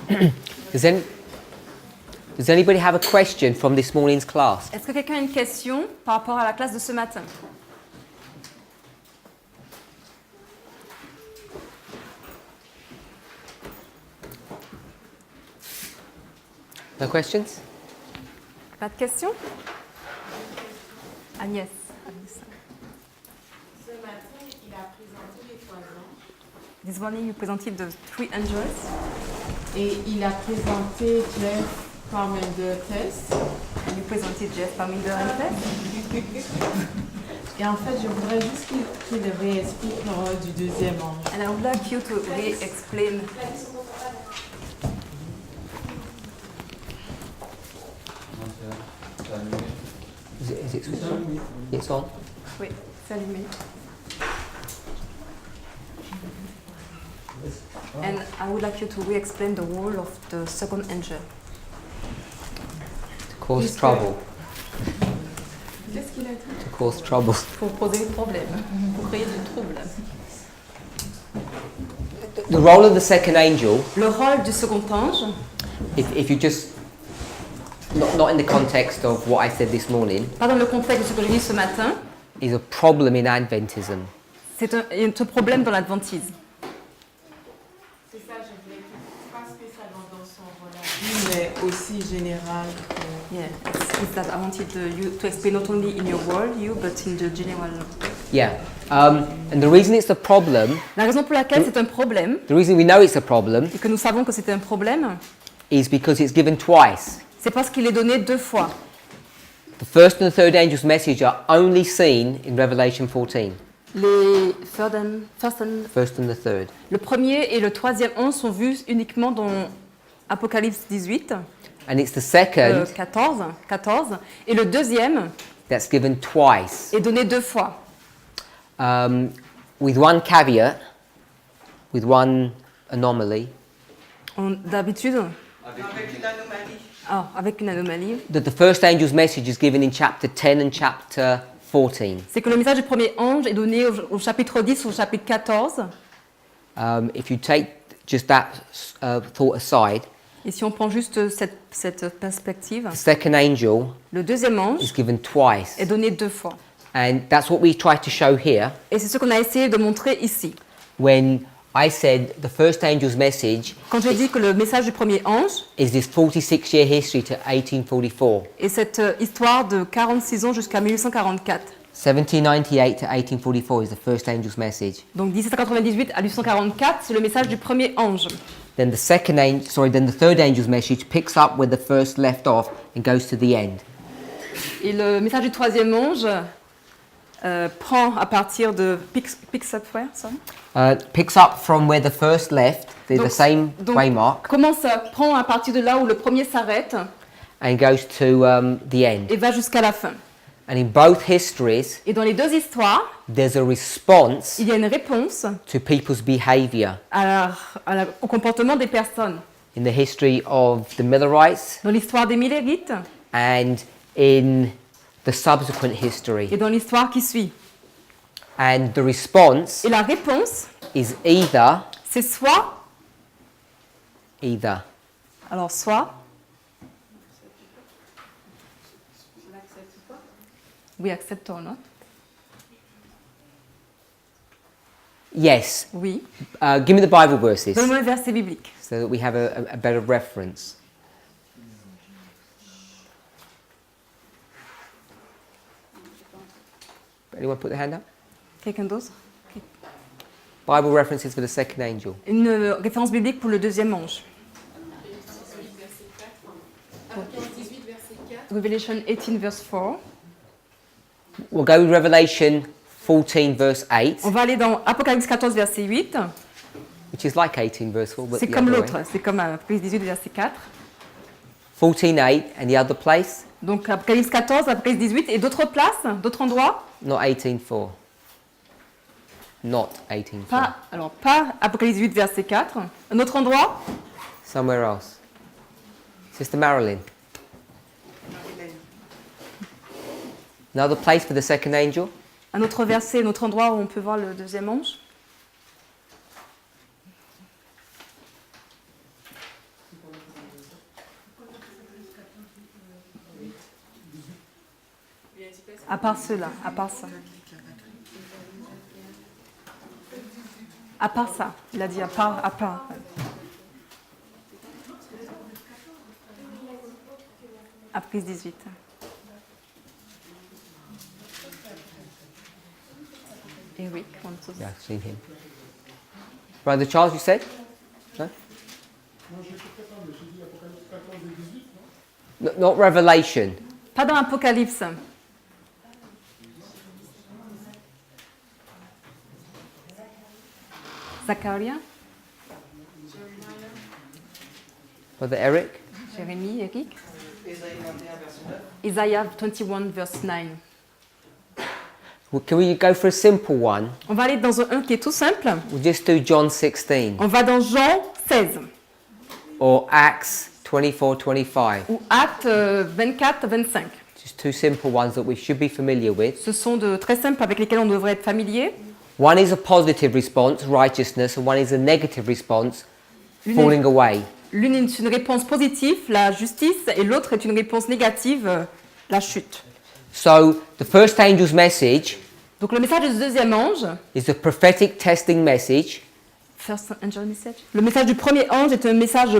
Does anybody have a question from this morning's class? Est-ce que quelqu'un a une question par rapport à la classe de ce matin? No questions? Pas de questions? Agnès. Ce matin, il a présenté les 3 ans. This morning you presented the 3 angels. Et il a présenté Jeff Parminder test. And you presented Jeff Parminder and test. Et en fait, je voudrais juste qu'il réexplique le rôle du deuxième ange. And I would like you to re-explain. Is it switched on? It's on. Oui, c'est allumé. And I would like you to re-explain the role of the second angel. To cause trouble. Qu'est-ce qu'il a dit? To cause trouble. Pour poser des problèmes, pour créer du trouble. The role of the second angel, Le rôle du second ange, if you just, not in the context of what I said this morning, pas dans le contexte de ce que j'ai dit ce matin, is a problem in Adventism. c'est un problème dans l'adventise. C'est ça, je voulais qu'il fasse spécialement dans son rôle, mais aussi général. Yeah, it's that I wanted you to explain not only in your worldview, but in the general. Yeah. And the reason it's a problem, La raison pour laquelle c'est un problème, the reason we know it's a problem, et que nous savons que c'est un problème, is because it's given twice. c'est parce qu'il est donné 2 fois. The first and the third angel's message are only seen in Revelation 14. Les First and the third. le premier et le troisième ange sont vus uniquement dans Apocalypse 18, And it's the second 14, et le deuxième that's given twice. est donné 2 fois. With one caveat, with one anomaly, D'habitude, Avec une anomalie. avec une anomalie, that the first angel's message is given in chapter 10 and chapter 14. c'est que le message du premier ange est donné au chapitre 10 ou au chapitre 14. If you take just that thought aside, Et si on prend juste cette perspective, the second angel le deuxième ange is given twice. est donné 2 fois. And that's what we try to show here Et c'est ce qu'on a essayé de montrer ici. when I said the first angel's message Quand j'ai dit que le message du premier ange is this 46-year history to 1844. est cette histoire de 46 ans jusqu'à 1844. 1798 to 1844 is the first angel's message. Donc 1798 à 1844, c'est le message du premier ange. Then the third angel's message picks up where the first left off and goes to the end. Et le message du troisième ange prend à partir de picks up where, sorry? Picks up from where the first left, the same donc, waymark, prend à partir de là où le premier s'arrête and goes to the end. et va jusqu'à la fin. And in both histories, Et dans les 2 histoires, there's a response il y a une réponse to people's behavior. au comportement des personnes. In the history of the Millerites Dans l'histoire des Millérites and in the subsequent history. et dans l'histoire qui suit. And the response Et la réponse, is either, c'est soit, alors soit, we accept or not. yes. Oui. Give me the Bible verses Donne-moi le verset biblique. so that we have a better reference. Anyone put their hand up? Quelqu'un d'autre? Bible references for the second angel. Une référence biblique pour le deuxième ange. Revelation 18, verse 4. We'll go with Revelation 14, verse 8, On va aller dans Apocalypse 14, verset 8. which is like 18, verse 4, but C'est the comme other l'autre, way. c'est comme Apocalypse 18, verset 4. 14:8, and the other place, Donc Apocalypse 14, Apocalypse 18 et d'autres places, d'autres endroits. not 18:4. Not 18:4. Pas Apocalypse 8, verset 4. Un autre endroit, Somewhere else. Sister Marilyn. Another place for the second angel. un autre verset, un autre endroit où on peut voir le deuxième ange. À part cela, à part ça. À part ça, il a dit à part, à part. À prise 18. Eric, one, two, Yeah, I've seen him. Brother Charles, you said? No? Not Revelation. Pas dans l'Apocalypse. Zacharia, Brother Eric? Jérémie, Eric. Isaiah 21, verse 9. Well, can we go for a simple one? On va aller dans un qui est tout simple. We'll just do John 16 On va dans Jean 16 or Acts 24-25. ou Actes 24, 25. Just two simple ones that we should be familiar with. Ce sont de très simples avec lesquels on devrait être familier. One is a positive response, righteousness, and one is a negative response, falling away. L'une est une réponse positive, la justice, et l'autre est une réponse négative, la chute. So the first angel's message Donc le message du deuxième ange, is the prophetic testing message. first angel message. Le message du premier ange est un message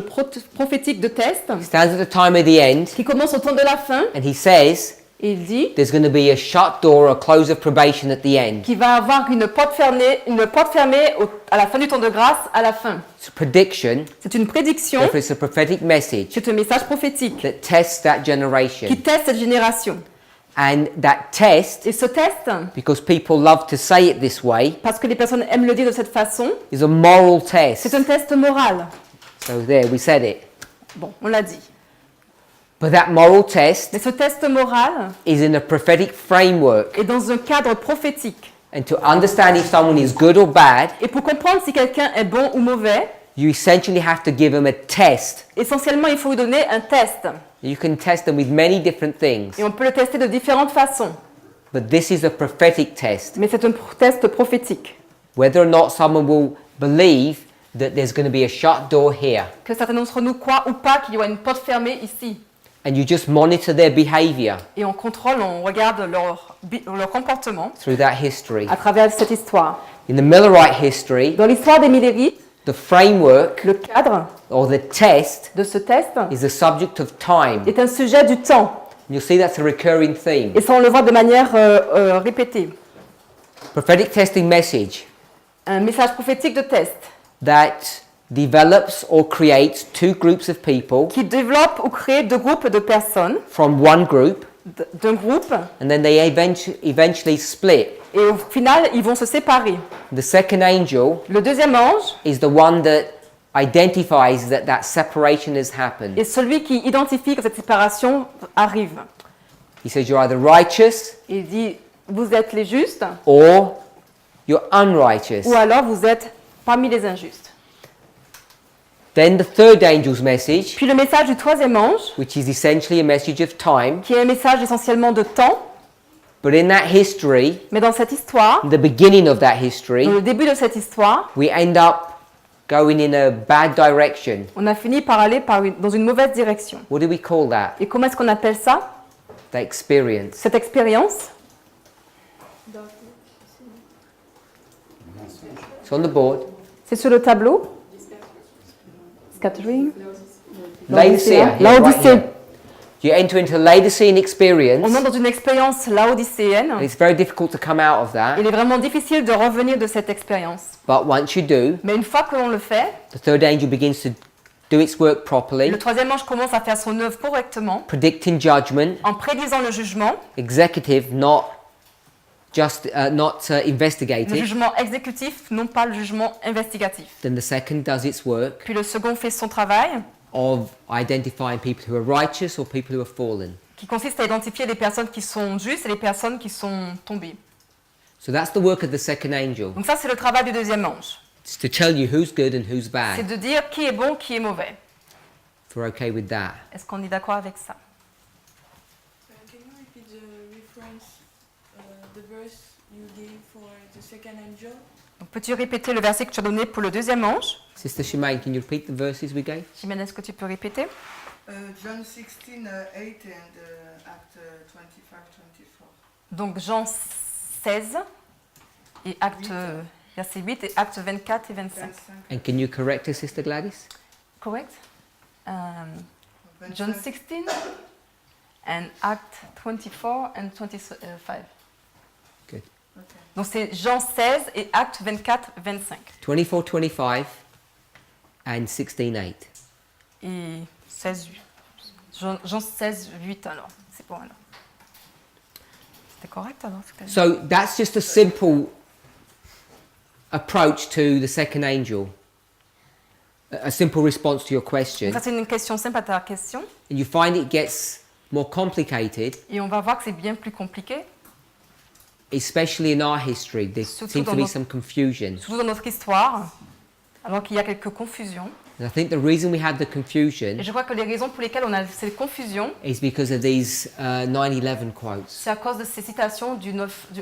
prophétique de test It stands at the time of the end, qui commence au temps de la fin, and he says et il dit there's going to be a shut door, a close of probation at the end. qu'il va avoir une porte fermée à la fin du temps de grâce, à la fin. It's a prediction, C'est une prédiction, therefore it's a prophetic message c'est un message prophétique that tests that generation. qui teste cette génération. And that test, Et ce test, because people love to say it this way, parce que les personnes aiment le dire de cette façon, is a moral test. c'est un test moral. So there, we said it. Bon, on l'a dit. But that moral test Mais ce test moral is in a prophetic framework. est dans un cadre prophétique. And to understand if someone is good or bad, Et pour comprendre si quelqu'un est bon ou mauvais, you essentially have to give them a test. essentiellement, il faut lui donner un test. You can test them with many different things. Et on peut le tester de différentes façons. But this is a prophetic test. Mais c'est un test prophétique. Whether or not someone will believe that there's going to be a shut door here. Que certains d'entre nous croient ou pas qu'il y aura une porte fermée ici. And you just monitor their behavior Et on contrôle, on regarde leur comportement through that history. à travers cette histoire. In the Millerite history, Dans l'histoire des Millérites, the framework le cadre or the test de ce test is the subject of time. est un sujet du temps. You'll see that's a recurring theme. Et ça, on le voit de manière répétée. Prophetic testing message Un message prophétique de test that develops or creates two groups of people qui développe ou crée deux groupes de personnes, from one group, d'un groupe, and then they eventually split. et au final, ils vont se séparer. The second angel Le deuxième ange is the one that identifies that separation has happened. est celui qui identifie que cette séparation arrive. He says you're either righteous Il dit, vous êtes les justes, or you're unrighteous. ou alors vous êtes parmi les injustes. Then the third angel's message, Puis le message du troisième ange, which is essentially a message of time, qui est un message essentiellement de temps, but in that history, mais dans cette histoire, the beginning of that history, dans le début de cette histoire, we end up going in a bad direction. on a fini par aller dans une mauvaise direction. What do we call that? Et comment est-ce qu'on appelle ça? The experience. Cette expérience, It's on the board. c'est sur le tableau. Scattering. Laodicea. yeah, right Laodicée. here. You enter into a Laodicean experience, On entre dans une expérience laodicéenne. and it's very difficult to come out of that. Il est vraiment difficile de revenir de cette expérience. But once you do, Mais une fois que l'on le fait, the third angel begins to do its work properly, le troisième ange commence à faire son œuvre correctement, predicting judgment, en prédisant le jugement, executive, not le investigative. jugement exécutif, non pas le jugement investigatif. Then the second does its work Puis le second fait son travail, of identifying people who are righteous or people who have fallen. qui consiste à identifier les personnes qui sont justes et les personnes qui sont tombées. So that's the work of the second angel. Donc ça, c'est le travail du deuxième ange. It's to tell you who's good and who's C'est bad. de dire qui est bon, qui est mauvais. If we're okay with that. Est-ce qu'on est d'accord avec ça? Can you repeat the reference, the verse you gave for the second angel? Donc, peux-tu répéter le verset que tu as donné pour le deuxième ange? Sister Shemaine, can you repeat the verses we gave? Jimène, est-ce que tu peux répéter? John 16, 8 and Act 25, 24. Donc Jean 16 et acte verset 8 et acte 24 et 25. And can you correct us, Sister Gladys? Correct? John 16 and Act 24 and 25. Good. Donc c'est Jean 16 et Acte 24, 25. 24, 25 and 16, 8. Et 16, 8. Jean 16, 8 alors. C'est bon alors. C'était correct alors? So that's just a simple approach to the second angel. A simple response to your question. Donc ça c'est une question simple à ta question. And you find it gets more complicated, Et on va voir que c'est bien plus compliqué. especially in our history. There Surtout seems to dans be notre- some confusion. Surtout dans notre histoire, alors qu'il y a quelques confusions. And I think the reason we have the Et confusion je crois que les raisons pour lesquelles on a ces confusions, is because of these 9/11 quotes. c'est à cause de ces citations du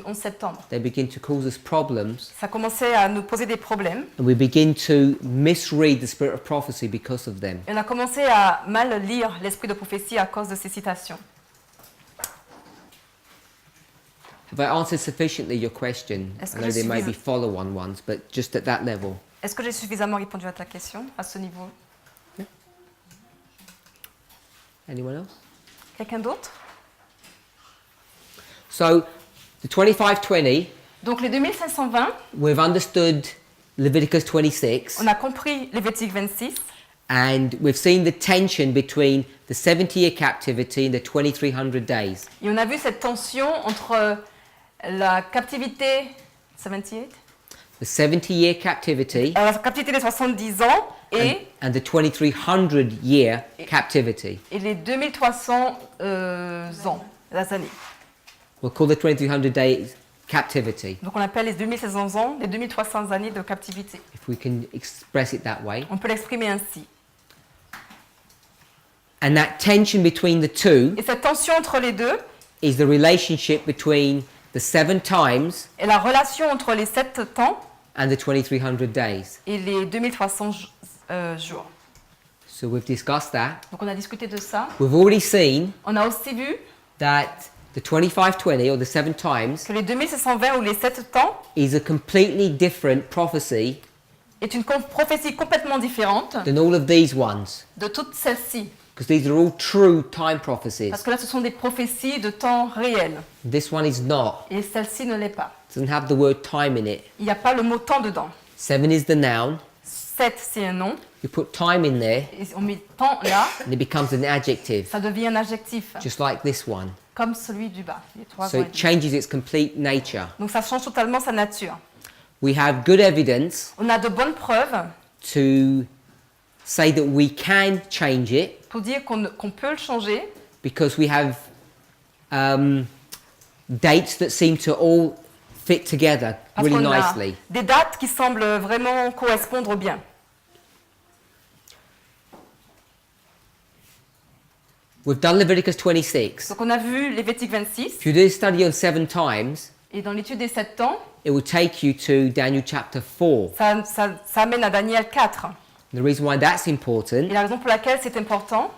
11 septembre. They begin to cause us problems, Ça commençait à nous poser des problèmes. and we begin to misread the spirit of prophecy because of them. Et on a commencé à mal lire l'esprit de prophétie à cause de ces citations. Have I answered sufficiently your question? Est-ce I que know je there may suis- be follow-on ones, but just at that level. Est-ce que j'ai suffisamment répondu à ta question, à ce niveau? Anyone else? Quelqu'un d'autre? So, the 25:20, Donc les 2520, we've understood Leviticus 26, on a compris Lévitique 26, and we've seen the tension between the 70-year captivity and the 2300 days. et on a vu cette tension entre la captivité 78, The 70-year captivity la captivité des 70 ans and the 2300-year captivity. et les 2300 ans, les années. We'll call the 2300 days captivity, Donc on appelle les 2600 ans les 2300 années de captivité. if we can express it that way. On peut l'exprimer ainsi. And that tension between the two Et cette tension entre les deux is the relationship between the 7 times est la relation entre les 7 temps and the 2300 days. et les 2300 jours. So we've discussed that. Donc on a discuté de ça. We've already seen On a aussi vu that the 2520 or the 7 times que les 2720 ou les 7 temps is a completely different prophecy est une prophétie complètement différente than all of these ones, de toutes celles-ci. because these are all true time prophecies. Parce que là, ce sont des prophéties de temps réel. This one is not. Et celle-ci ne l'est pas. It doesn't have the word time in it. Il n'y a pas le mot temps dedans. 7 is the noun. 7, c'est un nom. You put time in there Et on met temps là, and it becomes an adjective, ça devient un adjectif. just like this one. Comme celui du bas. Les 3 So ans et it demi. changes its complete nature. Donc ça change totalement sa nature. We have good evidence On a de bonnes preuves to say that we can change it pour dire qu'on peut le changer. because we have dates that seem to all fit together Parce really qu'on a nicely. des dates qui semblent vraiment correspondre bien. We've done Leviticus 26. Donc on a vu Lévitique 26. If you do a study on 7 times, Et dans l'étude des 7 temps, it will take you to Daniel chapter 4. ça amène à Daniel 4. The reason why that's Et important la raison pour laquelle c'est important,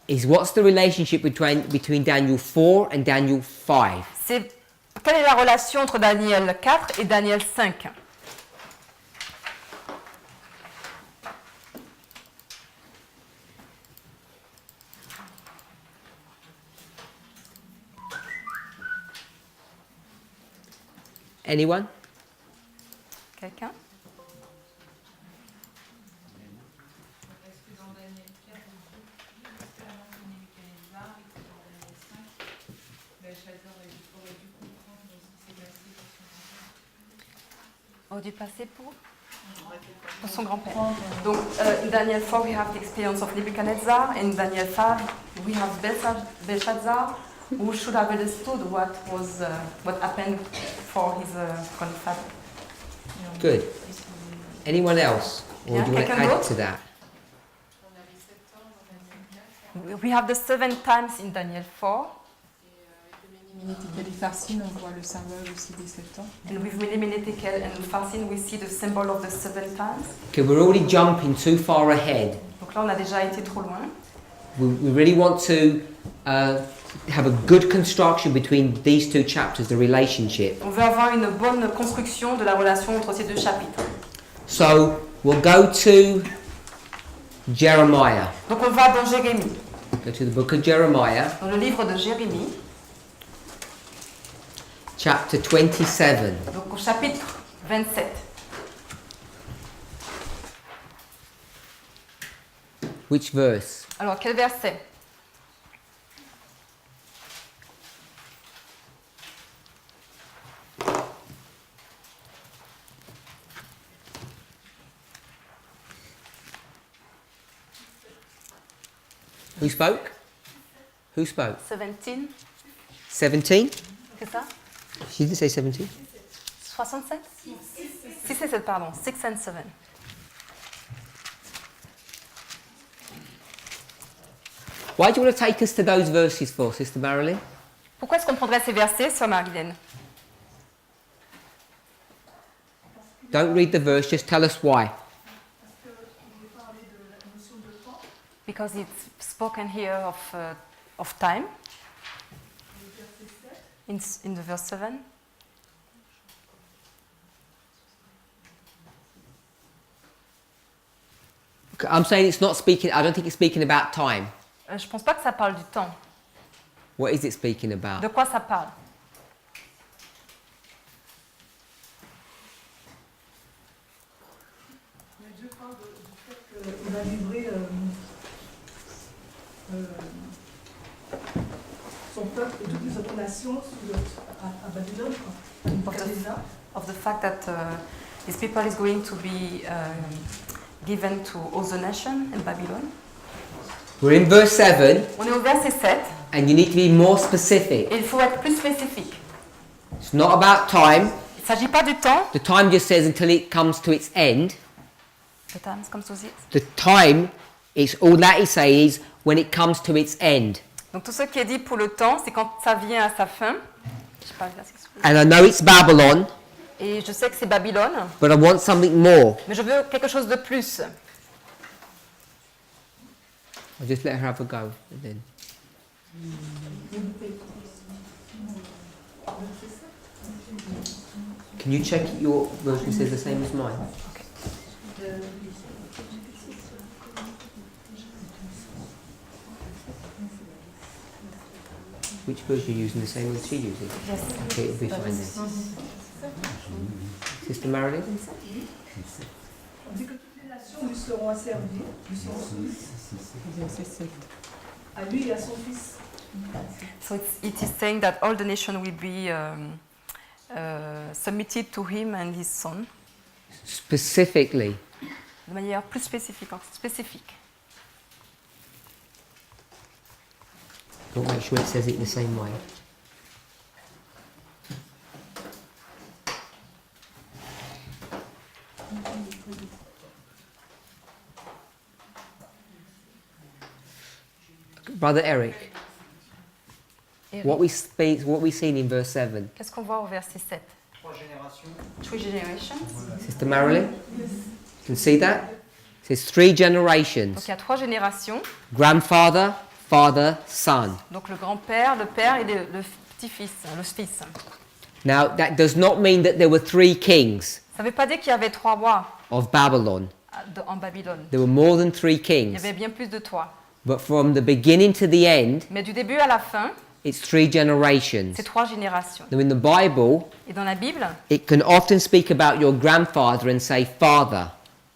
is what's the relationship between Daniel 4 and Daniel 5? c'est quelle est la relation entre Daniel 4 et Daniel 5. Anyone? Quelqu'un? Est-ce que dans Daniel 4, avant que Nebuchadnezzar, et que dans Daniel 5, Belshazzar aurait dû comprendre ce qui s'est passé pour son grand-père? Du passé pour son grand-père. Donc, in Daniel 4, we have the experience of Nebuchadnezzar. In Daniel 5, we have Belshazzar, who should have understood what happened for his grandfather. Good. Anyone else? Or Yeah, do you want to quelqu'un add d'autre? to that? On a les 7 ans dans Daniel 4, We have the 7 times in Daniel 4. et avec le Ménétique Farcine, on voit le symbole aussi des 7 ans. And with Mene Tekel and Farsin, we see the symbol of the 7 times. Okay, we're already jumping too far ahead. Donc là, on a déjà été trop loin. We really want to have a good construction between these two chapters, the relationship. On veut avoir une bonne construction de la relation entre ces deux chapitres. So we'll go to Jeremiah. Donc on va dans Jérémie, Go to the book of Jeremiah, dans le livre de Jérémie, chapter 27. donc au chapitre 27. Which verse? Alors quel verset? Who spoke? Who spoke? 17, 17? c'est ça? She didn't say 17. 67? 6 et 7, pardon. 6 and 7. Why do you want to take us to those verses for, Sister Marilyn? Pourquoi est-ce qu'on prendrait ces versets, Sœur Marilyn? Don't read the verse, just tell us why. Because it's spoken here of time. In the verse 7. I'm saying it's not speaking, I don't think it's speaking about time. Je pense pas que ça parle du temps. What is it speaking about? De quoi ça parle? Dieu parle du fait qu'il va livrer son peuple et toutes les autres nations à Babylone, à Nebuchadnezzar. Of the fact that his people is going to be given to other nation in Babylon. We're in verse 7, On est au verset 7 and you need to be more specific. et il faut être plus spécifique. It's not about time. Il ne s'agit pas du temps. The time just says until it comes to its end. The time comes to it. The time, is all that is saying is when it comes to its end. Donc tout ce qui est dit pour le temps, c'est quand ça vient à sa fin. Je sais pas le verset, excusez-moi. And I know it's Babylon, Et je sais que c'est Babylone, but I want something more. mais je veux quelque chose de plus. I'll just let her have a go. And then. Can you check your version says the same as mine? Which version are you using? The same one she uses? Yes. Okay, it'll be fine then. Sister Marilyn? On dit que toutes les nations lui seront asservies, lui seront soumises. À lui et à son fils. So it is saying that all the nation will be submitted to him and his son. Specifically. De manière plus spécifique. Spécifique. Don't make sure it says it the same way. Brother Eric, what we seen in verse 7. Qu'est-ce qu'on voit au verset 7? Three generations. Sister Marilyn, you can see that? It says 3 generations. Donc il y a 3 générations. Grandfather, father, son. Donc le grand-père, le père et le petit-fils, le fils. Now that does not mean that there were 3 kings Ça ne veut pas dire qu'il y avait 3 rois of Babylon. en Babylone. There were more than 3 Il y kings. avait bien plus de 3. But from the beginning to the end, Mais du début à la fin, it's 3 generations. c'est 3 générations. Now in the Bible, Et dans la Bible, it can often speak about your grandfather and say father,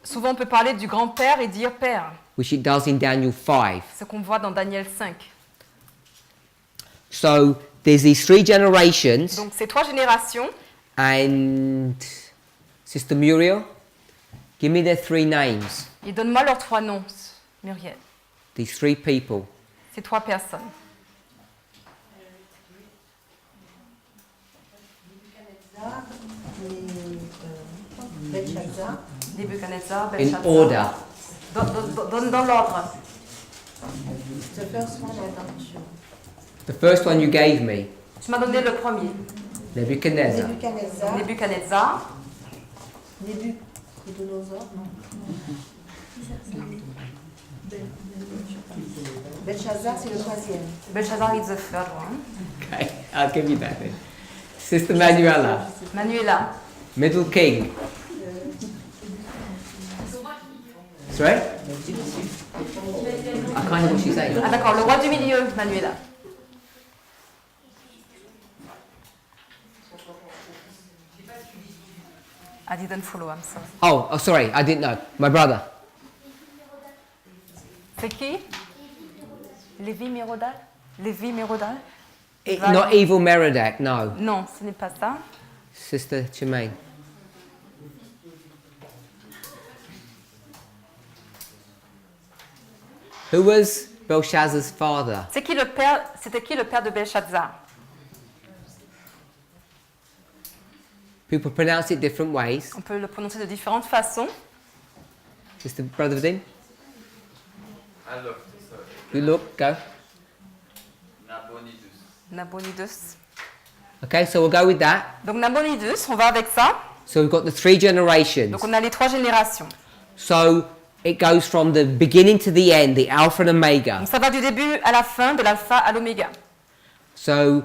souvent on peut parler du grand-père et dire père. which it does in Daniel 5. Ce qu'on voit dans Daniel 5. So there's these 3 generations, Donc ces 3 générations, and Sister Muriel, give me their 3 names. et donne-moi leurs 3 noms, Muriel. These 3 people. Ces 3 personnes. Nebuchadnezzar, In Belshazzar. order. Donne dans l'ordre. The first one you gave me, Tu m'as donné le premier. Nebuchadnezzar. Nebuchadnezzar. Belshazzar, c'est le troisième. Belshazzar is the third one. Okay, I'll give you that then. Sister Manuela, Manuela. middle king. Sorry? I can't hear what she's saying. Ah d'accord, le roi du milieu, Manuela. I didn't follow, I'm sorry. Oh, sorry, I didn't know. My brother. C'est qui? Lévi Mérodal? Lévi Mérodal? Not evil Merodach, no. Non, ce n'est pas ça. Sister Chemaine. Who was Belshazzar's father? C'est qui le père? C'était qui le père de Belshazzar? People pronounce it different ways. On peut le prononcer de différentes façons. Sister Brother Vadim? I looked, so You look, go. Nabonidus. Nabonidus. Okay, so we'll go with that. Donc Nabonidus, on va avec ça. So we've got the 3 generations. Donc on a les 3 générations. So it goes from the beginning to the end, the Alpha and Omega. Donc ça va du début à la fin, de l'alpha à l'oméga. So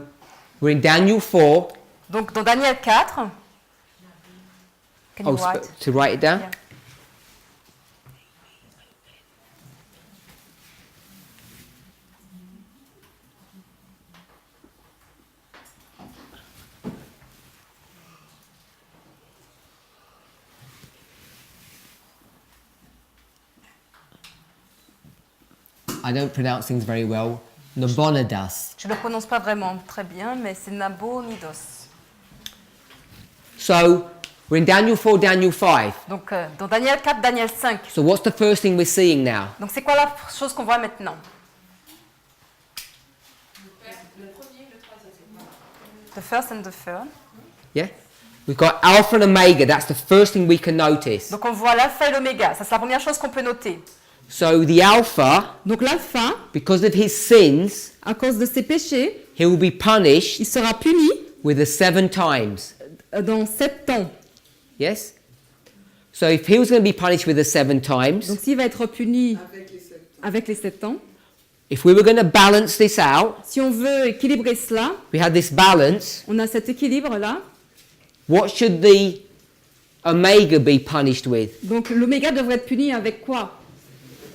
we're in Daniel 4. Donc dans Daniel 4, can you write? To write it down? Yeah. I don't pronounce things very well. Nabonidus. Je ne le prononce pas vraiment très bien, mais c'est Nabonidos. So we're in Daniel 4, Daniel 5. Donc dans Daniel 4, Daniel 5. So what's the first thing we're seeing now? Donc c'est quoi la chose qu'on voit maintenant? The first and the third. Yeah? We've got Alpha and Omega. That's the first thing we can notice. Donc on voit l'alpha et l'oméga. Ça c'est la première chose qu'on peut noter. So the Alpha, Donc l'alpha, because of his sins, à cause de ses péchés, he will be punished il sera puni with the 7 times. dans 7 temps. Yes? So if he was going to be punished with the 7 times, Donc s'il va être puni avec les 7 temps, if we were going to balance this out, si on veut équilibrer cela, we had this balance, on a cet équilibre-là. what should the Omega be punished with? Donc l'oméga devrait être puni avec quoi?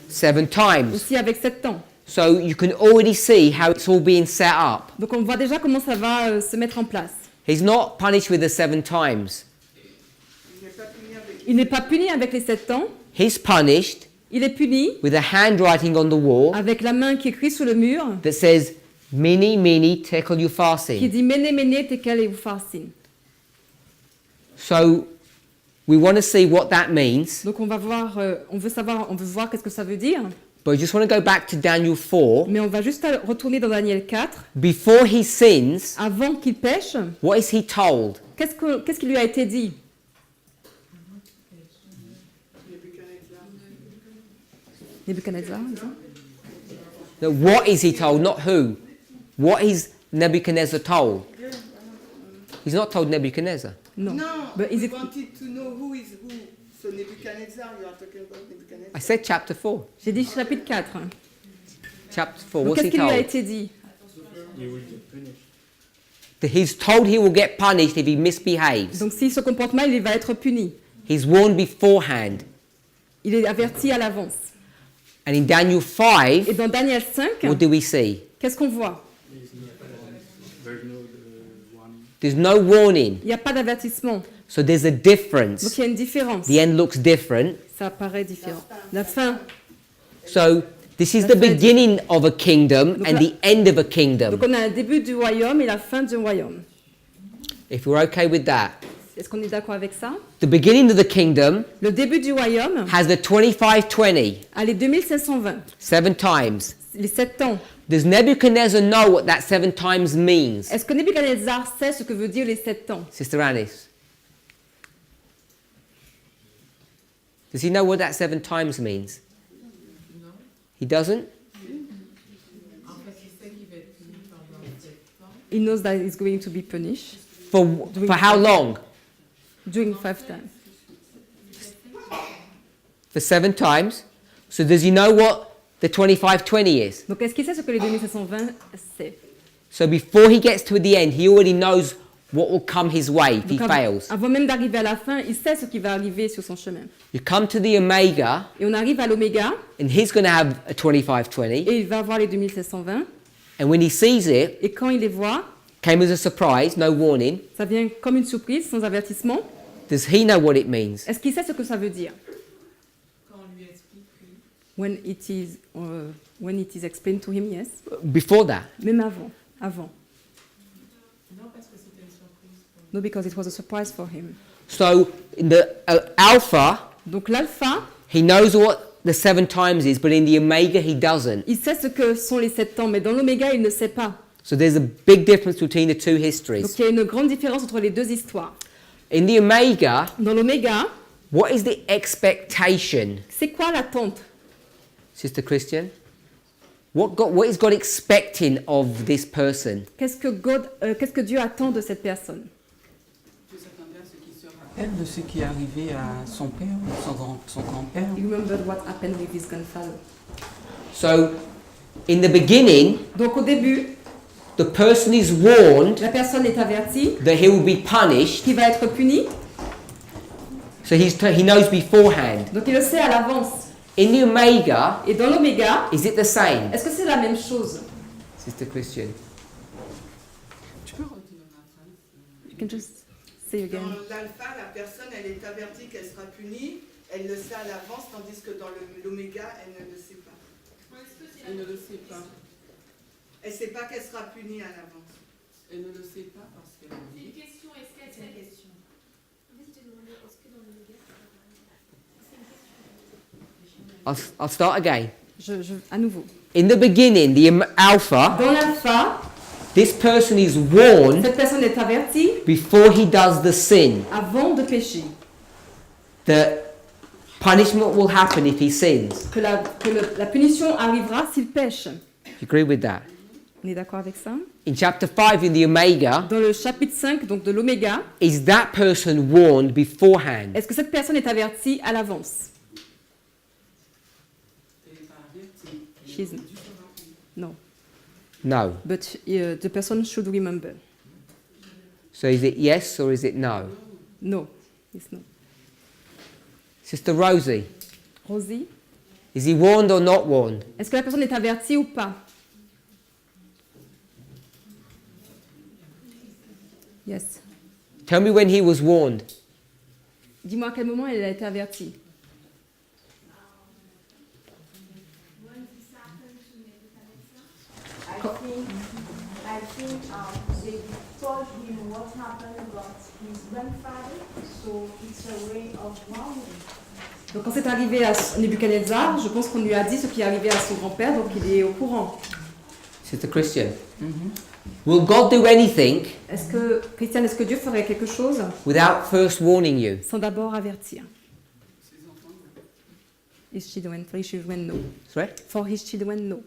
7 times. Aussi avec 7 temps. So you can already see how it's all being set up. Donc on voit déjà comment ça va se mettre en place. He's not punished with the 7 times. Il n'est pas puni avec les 7 temps, He's punished il est puni with a handwriting on the wall avec la main qui écrit sous le mur, that says, Mini, Mini, Tekel qui Ufarsin. dit Mene Mene Tekel et Upharsin. So we want to see what that means, Donc on va voir, on veut voir qu'est-ce que ça veut dire, but we just want to go back to Daniel 4. mais on va juste retourner dans Daniel 4. Before he sins, Avant qu'il pêche, what is he told? qu'est-ce qui lui a été dit? Nebuchadnezzar, c'est ça? No, what is he told, not who. What is Nebuchadnezzar told? He's not told Nebuchadnezzar. Non. No, But is we it- wanted to know who is who. So Nebuchadnezzar, you are talking about Nebuchadnezzar. I said chapter 4. J'ai dit chapitre 4. Chapter 4, Donc what's qu'est-ce he qui lui a told? été dit? That he's told he will get punished if he misbehaves. Donc s'il se comporte mal, il va être puni. He's warned beforehand. Il est averti à l'avance. And in Daniel 5, Et dans Daniel 5, what do we see? qu'est-ce qu'on voit? There's no warning. Il n'y a pas d'avertissement. So there's a Donc difference. il y a une différence. The end looks different. Ça paraît différent. La fin. So this is the beginning of a kingdom and the end of a kingdom. Donc on a le début du royaume et la fin du royaume. If we're okay with that. Est-ce qu'on est d'accord avec ça? The beginning of the kingdom Le début du royaume has the 2520, a les 2520, 7 times. les 7 temps. Does Nebuchadnezzar know what that 7 times means? Est-ce que Nebuchadnezzar sait ce que veut dire les 7 temps? Sister Anis? Does he know what that 7 times means? He doesn't? He knows that he's going to be punished For how long? during 5 times. For 7 times. So does he know what the 2520 is? Donc, est-ce qu'il sait ce que les 2720 c'est? So before he gets to the end, he already knows what will come his way if he Donc, fails. avant même d'arriver à la fin, il sait ce qui va arriver sur son chemin. You come to the omega, Et on arrive à l'oméga, and he's going to have a 2520. et il va avoir les 2720. And when he sees it, Et quand il les voit, came as a surprise, no warning. ça vient comme une surprise, sans avertissement. Does he know what it means? Est-ce qu'il sait ce que ça veut dire? Quand on lui explique, oui. When it is explained to him, yes. Before that, Même avant. Avant. Non, parce que c'était une surprise pour lui. No, because it was a surprise for him. so in the alpha, Donc l'alpha, he knows what the 7 times is, but in the omega, he doesn't. il sait ce que sont les 7 temps, mais dans l'oméga, il ne sait pas. So there's a big difference between the two Donc histories. il y a une grande différence entre les deux histoires. In the omega, Dans l'oméga, what is the expectation, c'est quoi l'attente? Sister Christian? What is God expecting of this person? Qu'est-ce que Dieu attend de cette personne? Que s'attendait à ce qu'il se rappelle de ce qui est arrivé à son père, son grand-père. He remembered what happened with his grandfather. So, in the beginning, Donc au début, the person is warned la personne est avertie that he will be punished, qu'il va être puni, so he knows beforehand. donc il le sait à l'avance. In the omega, Et dans l'oméga, is it the same? est-ce que c'est la même chose? Sister Christian. Tu peux redire la phrase? You can just say again. Dans l'alpha, la personne, elle est avertie qu'elle sera punie, elle le sait à l'avance, tandis que dans l'oméga, elle ne le sait pas. Elle ne le sait pas. Elle ne sait pas qu'elle sera punie à l'avance. Elle ne le sait pas parce qu'elle C'est une dit. question, est-ce qu'elle sait la question? I'll start again. À nouveau. In the beginning, the alpha, Dans l'alpha, this person is warned cette personne est avertie before he does the sin. avant de pécher. The punishment will happen if he sins. Que la punition arrivera s'il pêche. You agree with that? On est d'accord avec ça? In chapter 5 in the Omega, Dans le chapitre 5, donc de l'oméga, is that person warned beforehand? est-ce que cette personne est avertie à l'avance? Elle n'est pas avertie. She's no. No. But the person should remember. So is it yes or is it no? No. It's no. Sister Rosie, Rosie, is he warned or not warned? est-ce que la personne est avertie ou pas? Yes. Tell me when he was warned. Dis-moi à quel moment elle a été avertie. I think they told him what happened about his grandfather, so it's a way of warning. Donc quand c'est arrivé à Nebuchadnezzar, je pense qu'on lui a dit ce qui est arrivé à son grand-père, donc il est au courant. Sister Christian, will God do anything Christiane, est-ce que Dieu ferait quelque chose without first warning you? sans d'abord avertir? His children know. Sorry? For his children know.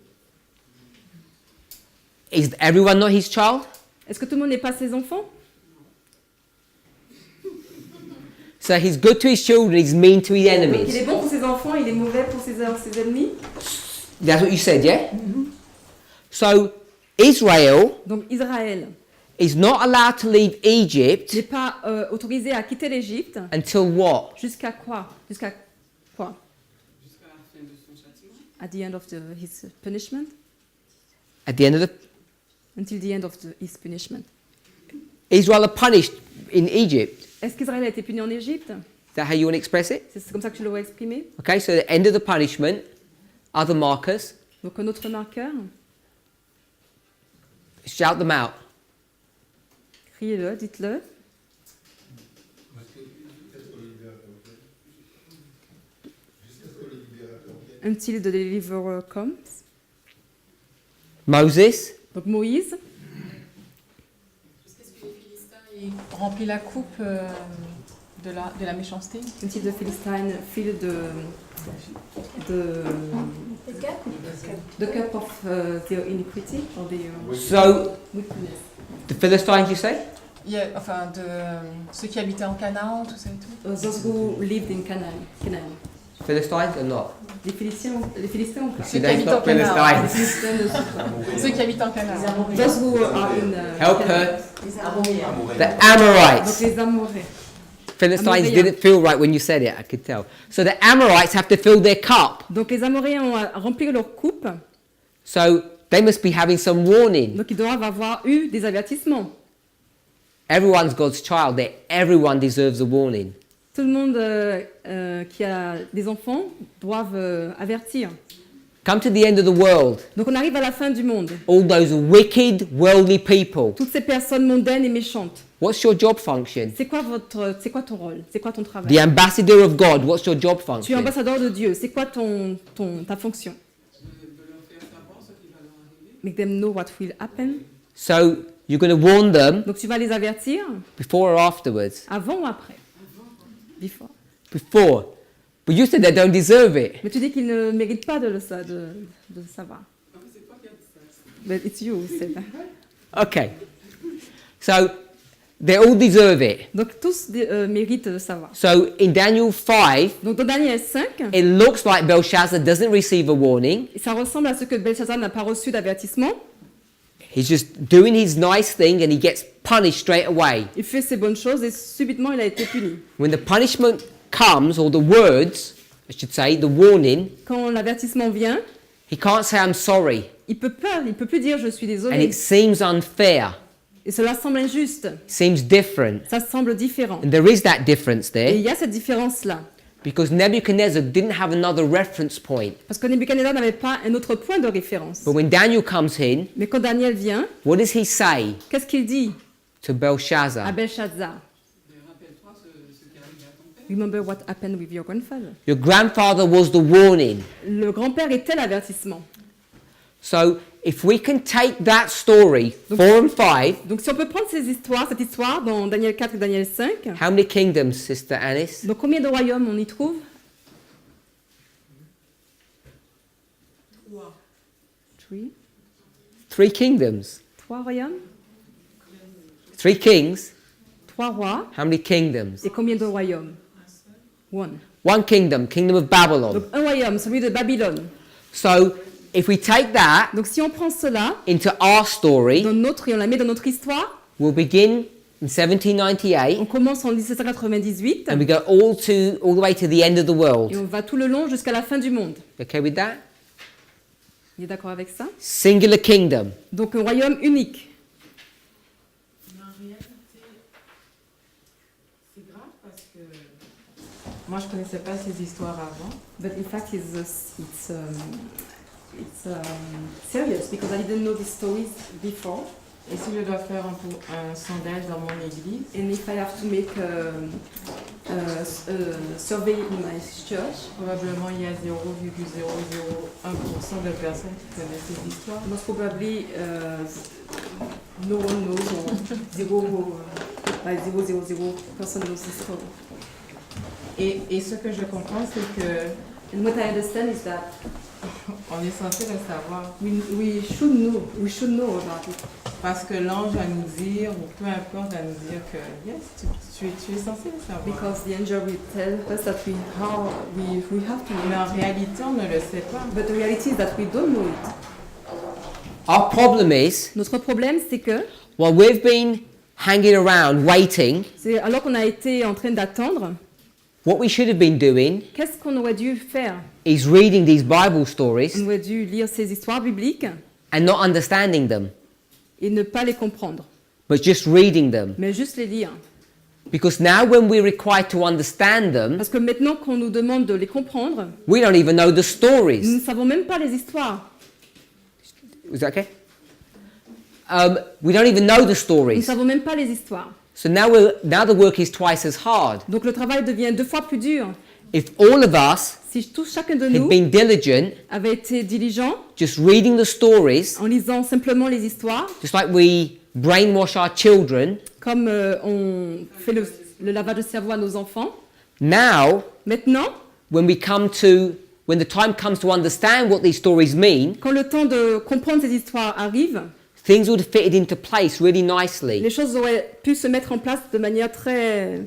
Is everyone not his child? Est-ce que tout le monde n'est pas ses enfants? So he's good to his children, he's mean to his Donc, il enemies. est bon pour ses enfants, il est mauvais pour ses ennemis. That's what you said, yeah? So Israel Donc Israël is not allowed to leave Egypt n'est pas autorisé à quitter l'Égypte. until what? Jusqu'à quoi? Jusqu'à quoi? Jusqu'à la fin de son châtiment. At the end of his punishment? At the end of the Until the end of his punishment. Israel are punished in Egypt. Est-ce qu'Israël a été puni en Égypte? Is that how you want to express it? C'est comme ça que tu l'aurais exprimé? Okay, so the end of the punishment, other markers, Donc un autre marqueur, shout them out. criez-le, dites-le. Until the deliverer comes. Moses, Donc Moïse, Jusqu'à ce que les Philistins aient rempli la coupe de la méchanceté. until the Philistine fill the cup of their iniquity or their so wickedness. the Philistines, you say? Enfin, de ceux qui habitaient en Canaan, tout ça et tout. Those who lived in Canaan. Philistines or not? Les Philistins ont pris. See, qui that's habitent not en Canaan. Les Philistines. Philistins ne sont pas. Ceux qui habitent en Canada. Those who are in, Help her. Donc The Amorites. les Amorais. Philistines Amoréens. didn't feel right when you said it, I could tell. So the Amorites have to fill their cup. Donc les Amoréens ont rempli leur coupe, So they must be having some warning. donc ils doivent avoir eu des avertissements. Everyone's God's child. Everyone deserves a warning. Tout le monde qui a des enfants doivent avertir. Come to the end of the world. Donc on arrive à la fin du monde. All those wicked, worldly people. Toutes ces personnes mondaines et méchantes. What's your job function? C'est quoi ton rôle? C'est quoi ton The travail? ambassador of God. What's your job Tu es function? ambassadeur de Dieu. C'est quoi ta fonction? De leur faire savoir ce qui va leur arriver. Make them know what will happen. So you're going to warn them Donc tu vas les avertir before or afterwards? avant ou après? Before. Before. But you said they don't deserve it. Mais tu dis qu'ils ne méritent pas de le savoir. Ah, mais c'est pas qu'il y a de ça. But it's you who said that. Okay. So they all deserve it. Donc tous méritent de le savoir. So in Daniel 5, Donc dans Daniel 5, it looks like Belshazzar doesn't receive a warning. ça ressemble à ce que Belshazzar n'a pas reçu d'avertissement. He's just doing his nice thing and he gets punished straight away. Il fait ses bonnes choses et subitement il a été puni. When the punishment comes, or the words, I should say, the warning, Quand l'avertissement vient, he can't say I'm sorry. il peut plus dire je suis And désolé. it seems unfair. Et cela semble injuste. It seems different. Ça semble différent. And there is that difference Et il there y a cette différence-là. because Nebuchadnezzar didn't have another reference point. Parce que Nebuchadnezzar n'avait pas un autre point de référence. But when Daniel comes in, Mais quand Daniel vient, what does he say qu'est-ce qu'il dit to à Belshazzar? Belshazzar? Mais rappelle-toi ce qui arrive à ton père. Remember what happened with your grandfather. Your grandfather was the warning. Le grand-père était l'avertissement. So if we can take that story, 4 and 5, Donc si on peut prendre cette histoire dans Daniel 4 et Daniel 5, how many kingdoms, Sister Anis? donc combien de royaumes on y trouve? 3. 3 kingdoms. 3 royaumes? 3 kings. 3 rois. How many kingdoms? Et combien de royaumes? 1. 1 kingdom, kingdom of Babylon. Donc un royaume, celui de Babylone. So if we take that Donc si on prend cela into our story, et on la met dans notre histoire, we'll begin in 1798 on commence en 1798 and we go all the way to the end of the world. et on va tout le long jusqu'à la fin du monde. Okay with that? Il est d'accord avec ça? Singular kingdom. Donc un royaume unique. Mais en réalité, c'est grave parce que moi je connaissais pas ces histoires avant. But in fact, it's serious because I didn't know these stories before. Et si je dois faire un sondage dans mon église, And if I have to make a survey in my church, probablement il y a 0,001% de personnes qui connaissent ces histoires. most probably no one knows or 0.000 person knows this story. Et ce que je comprends, c'est que And what I understand is that on est censé le savoir. we should know about it. Parce que l'ange va nous dire, ou peu importe, va nous dire que yes, tu es censé le savoir. Because the angel will tell us that we have to Mais know en réalité, on ne le sait pas. it. But the reality is that we don't know it. Our problem is, Notre problème, c'est que while we've been hanging around waiting, alors qu'on a été en train d'attendre, what we should have been doing qu'est-ce qu'on aurait dû faire? is reading these Bible On stories aurait dû lire ces histoires bibliques and not understanding them, et ne pas les comprendre, but just reading them. mais juste les lire. Because now when we're required to understand them, Parce que maintenant qu'on nous demande de les comprendre, we don't even know the nous stories. ne savons même pas les histoires. Is that okay? We don't even know the Nous ne stories. savons même pas les histoires. So now the work is twice as hard. Donc le travail devient 2 fois plus dur. If all of us Si chacun de had nous been diligent, avait été diligent just reading the stories, en lisant simplement les histoires, just like we brainwash our children, comme on fait le lavage de cerveau à nos enfants, now maintenant, when the time comes to understand what these stories mean, quand le temps de comprendre ces histoires arrive, things would have fitted into place really nicely. les choses auraient pu se mettre en place de manière très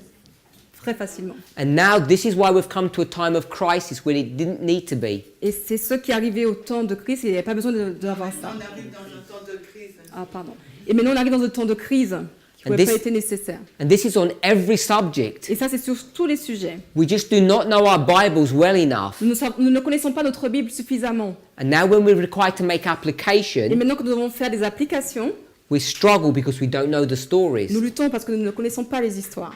très facilement. And now this is why we've come to a time of crisis when it didn't need to be. Et c'est ce qui est arrivé au temps de crise et il n'y avait pas besoin d'avoir ça. On arrive dans un temps de crise. Ah, pardon. Et maintenant, on arrive dans un temps de crise qui n'aurait pas été nécessaire. And this is on every subject. Et ça, c'est sur tous les sujets. We just do not know our Bibles well enough. Nous ne connaissons pas notre Bible suffisamment. And now when we're required to make Et application, maintenant que nous devons faire des applications, we struggle because we don't know the stories. nous luttons parce que nous ne connaissons pas les histoires.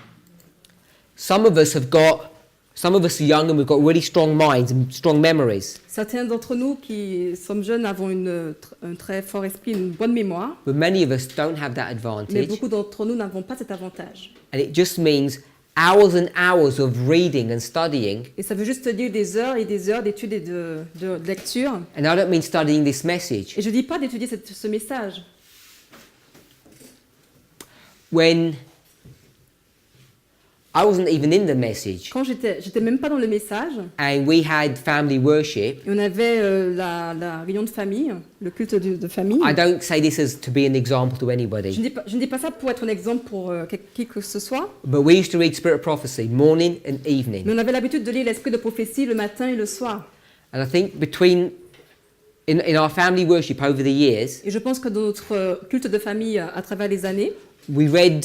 Some of us are young and we've got really strong minds and strong memories. Certains d'entre nous qui sommes jeunes avons un très fort esprit, une bonne mémoire, But many of us don't have that mais advantage. beaucoup d'entre nous n'avons pas cet avantage. And it just means hours and hours of reading and studying. Et ça veut juste dire des heures et des heures d'études et de lecture. And I don't mean studying this message. Et je ne dis pas d'étudier ce message. When I wasn't even in the message, Quand j'étais même pas dans le message, and we had family worship, et on avait la réunion de famille, le culte de famille. I don't say this as to be an example to Je anybody, ne dis pas ça pour être un exemple pour qui que ce soit, but we used to read Spirit of Prophecy morning and mais evening. on avait l'habitude de lire l'esprit de prophétie le matin et le soir. And I think in our family worship over the years, Et je pense que dans notre culte de famille à travers les années, we read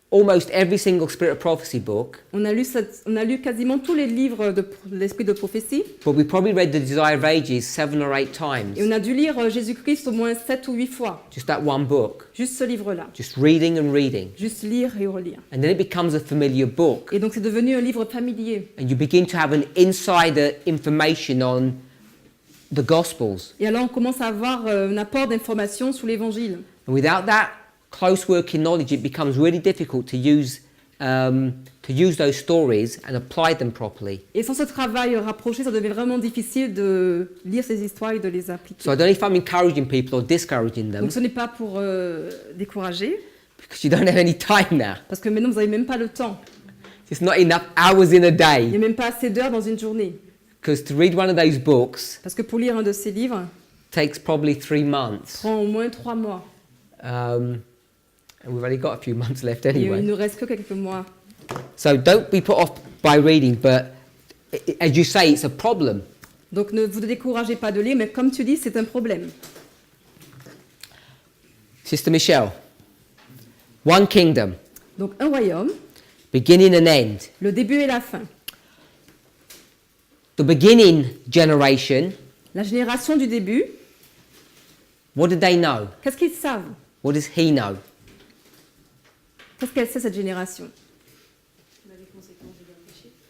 almost every single Spirit of Prophecy book, on a lu quasiment tous les livres de l'esprit de prophétie, but we probably read The Desire of Ages 7 or 8 times. et on a dû lire Jésus-Christ au moins 7 ou 8 fois, Just that one book, juste ce livre-là, just reading and reading. juste lire et relire. And then it becomes a familiar book, Et donc c'est devenu un livre familier. and you begin to have an insider information on the Gospels. Et alors on commence à avoir un apport d'informations sur l'Évangile. And without that close working knowledge, it becomes really difficult to use those stories and apply them properly. Et sans ce travail rapproché, ça devient vraiment difficile de lire ces histoires et de les appliquer. So I don't know if I'm encouraging people or discouraging them, Donc ce n'est pas pour décourager, because you don't have any time now. parce que maintenant vous n'avez même pas le temps. It's not enough hours in a Il n'y a day. même pas assez d'heures dans une journée. Because to read one of those books Parce que pour lire un de ces livres, takes probably 3 months. prend au moins 3 mois. And we've only got a few months left Et il anyway. ne reste que quelques mois. So don't be put off by reading, but as you say, it's a problem. Donc ne vous découragez pas de lire, mais comme tu dis, c'est un problème. Sister Michelle, one kingdom, Donc un royaume, beginning and end. le début et la fin. The beginning generation, La génération du début, what did they know? qu'est-ce qu'ils savent? What does he know? Qu'est-ce qu'elle sait, cette génération?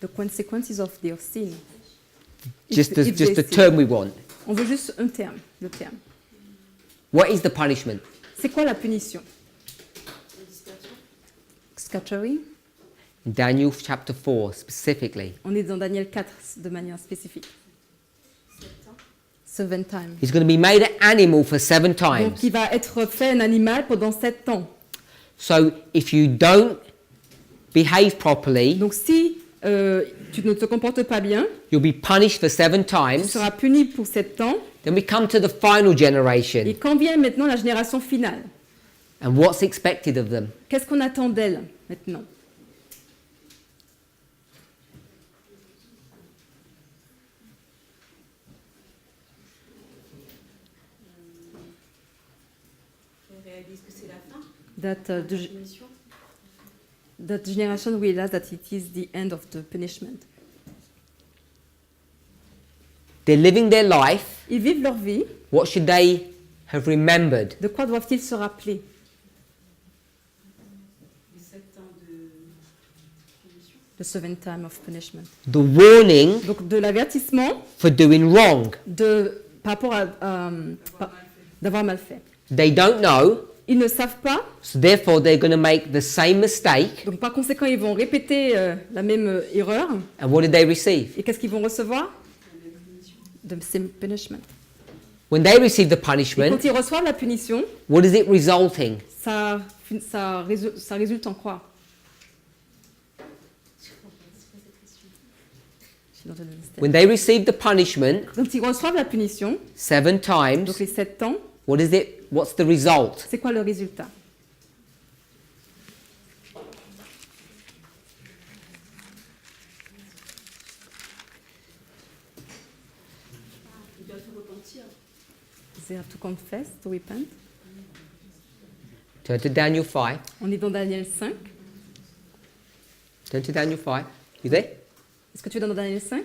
The consequences of their sin. Just If the they term we want. On veut juste un terme, le terme. What is the punishment? C'est quoi la punition? Scattering. In Daniel chapter 4 specifically. On est dans Daniel 4 de manière spécifique. 7 times. He's going to be made an animal for 7 times. Donc il va être fait un animal pendant 7 ans. So if you don't behave properly, Donc si tu ne te comportes pas bien, you'll be punished for 7 tu times. seras puni pour 7 ans. Then we come to the final Et generation. quand vient maintenant la génération finale, And what's expected of them? qu'est-ce qu'on attend d'elle maintenant? That generation realizes that it is the end of the punishment. They're living their life. Ils vivent leur vie. What should they have remembered? De quoi doivent-ils se rappeler? The 7th time of punishment. The warning Donc de l'avertissement for doing wrong. par rapport à d'avoir mal fait. They don't know, Ils ne savent pas, so therefore they're going to make the same mistake. donc par conséquent ils vont répéter la même erreur. And what did they receive? Et qu'est-ce qu'ils vont recevoir? The same punishment. When they receive the Et punishment, quand ils reçoivent la punition, what is it resulting? ça résulte en quoi? When they receive the punishment Donc ils reçoivent la punition, 7 times, donc les 7 ans, what is it? What's the result? c'est quoi le résultat? They have to confess, to repent. Turn to Daniel 5. On est dans Daniel 5. Turn to Daniel 5. You there? Est-ce que tu es dans Daniel 5?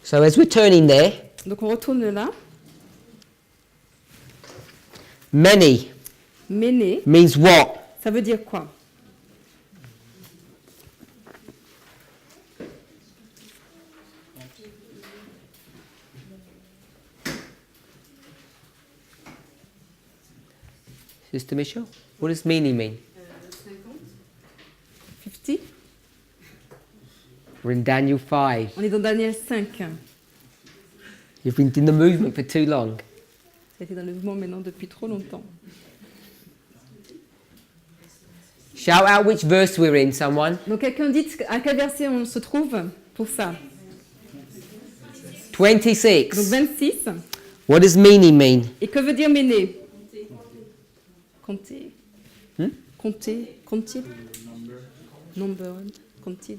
So as we're turning there, Donc on retourne là. many Méné, means what? ça veut dire quoi? Sister Michelle? What does many mean? 50. We're in Daniel 5. On est dans Daniel 5. You've been in the movement for too long. Ça a été dans le mouvement maintenant depuis trop longtemps. Shout out which verse we're in, someone. Donc quelqu'un dit à quel verset on se trouve pour ça? 26. Donc 26. What does many mean? Et que veut dire méné? Compter. Hmm? Compter. Compter. Number. Compter.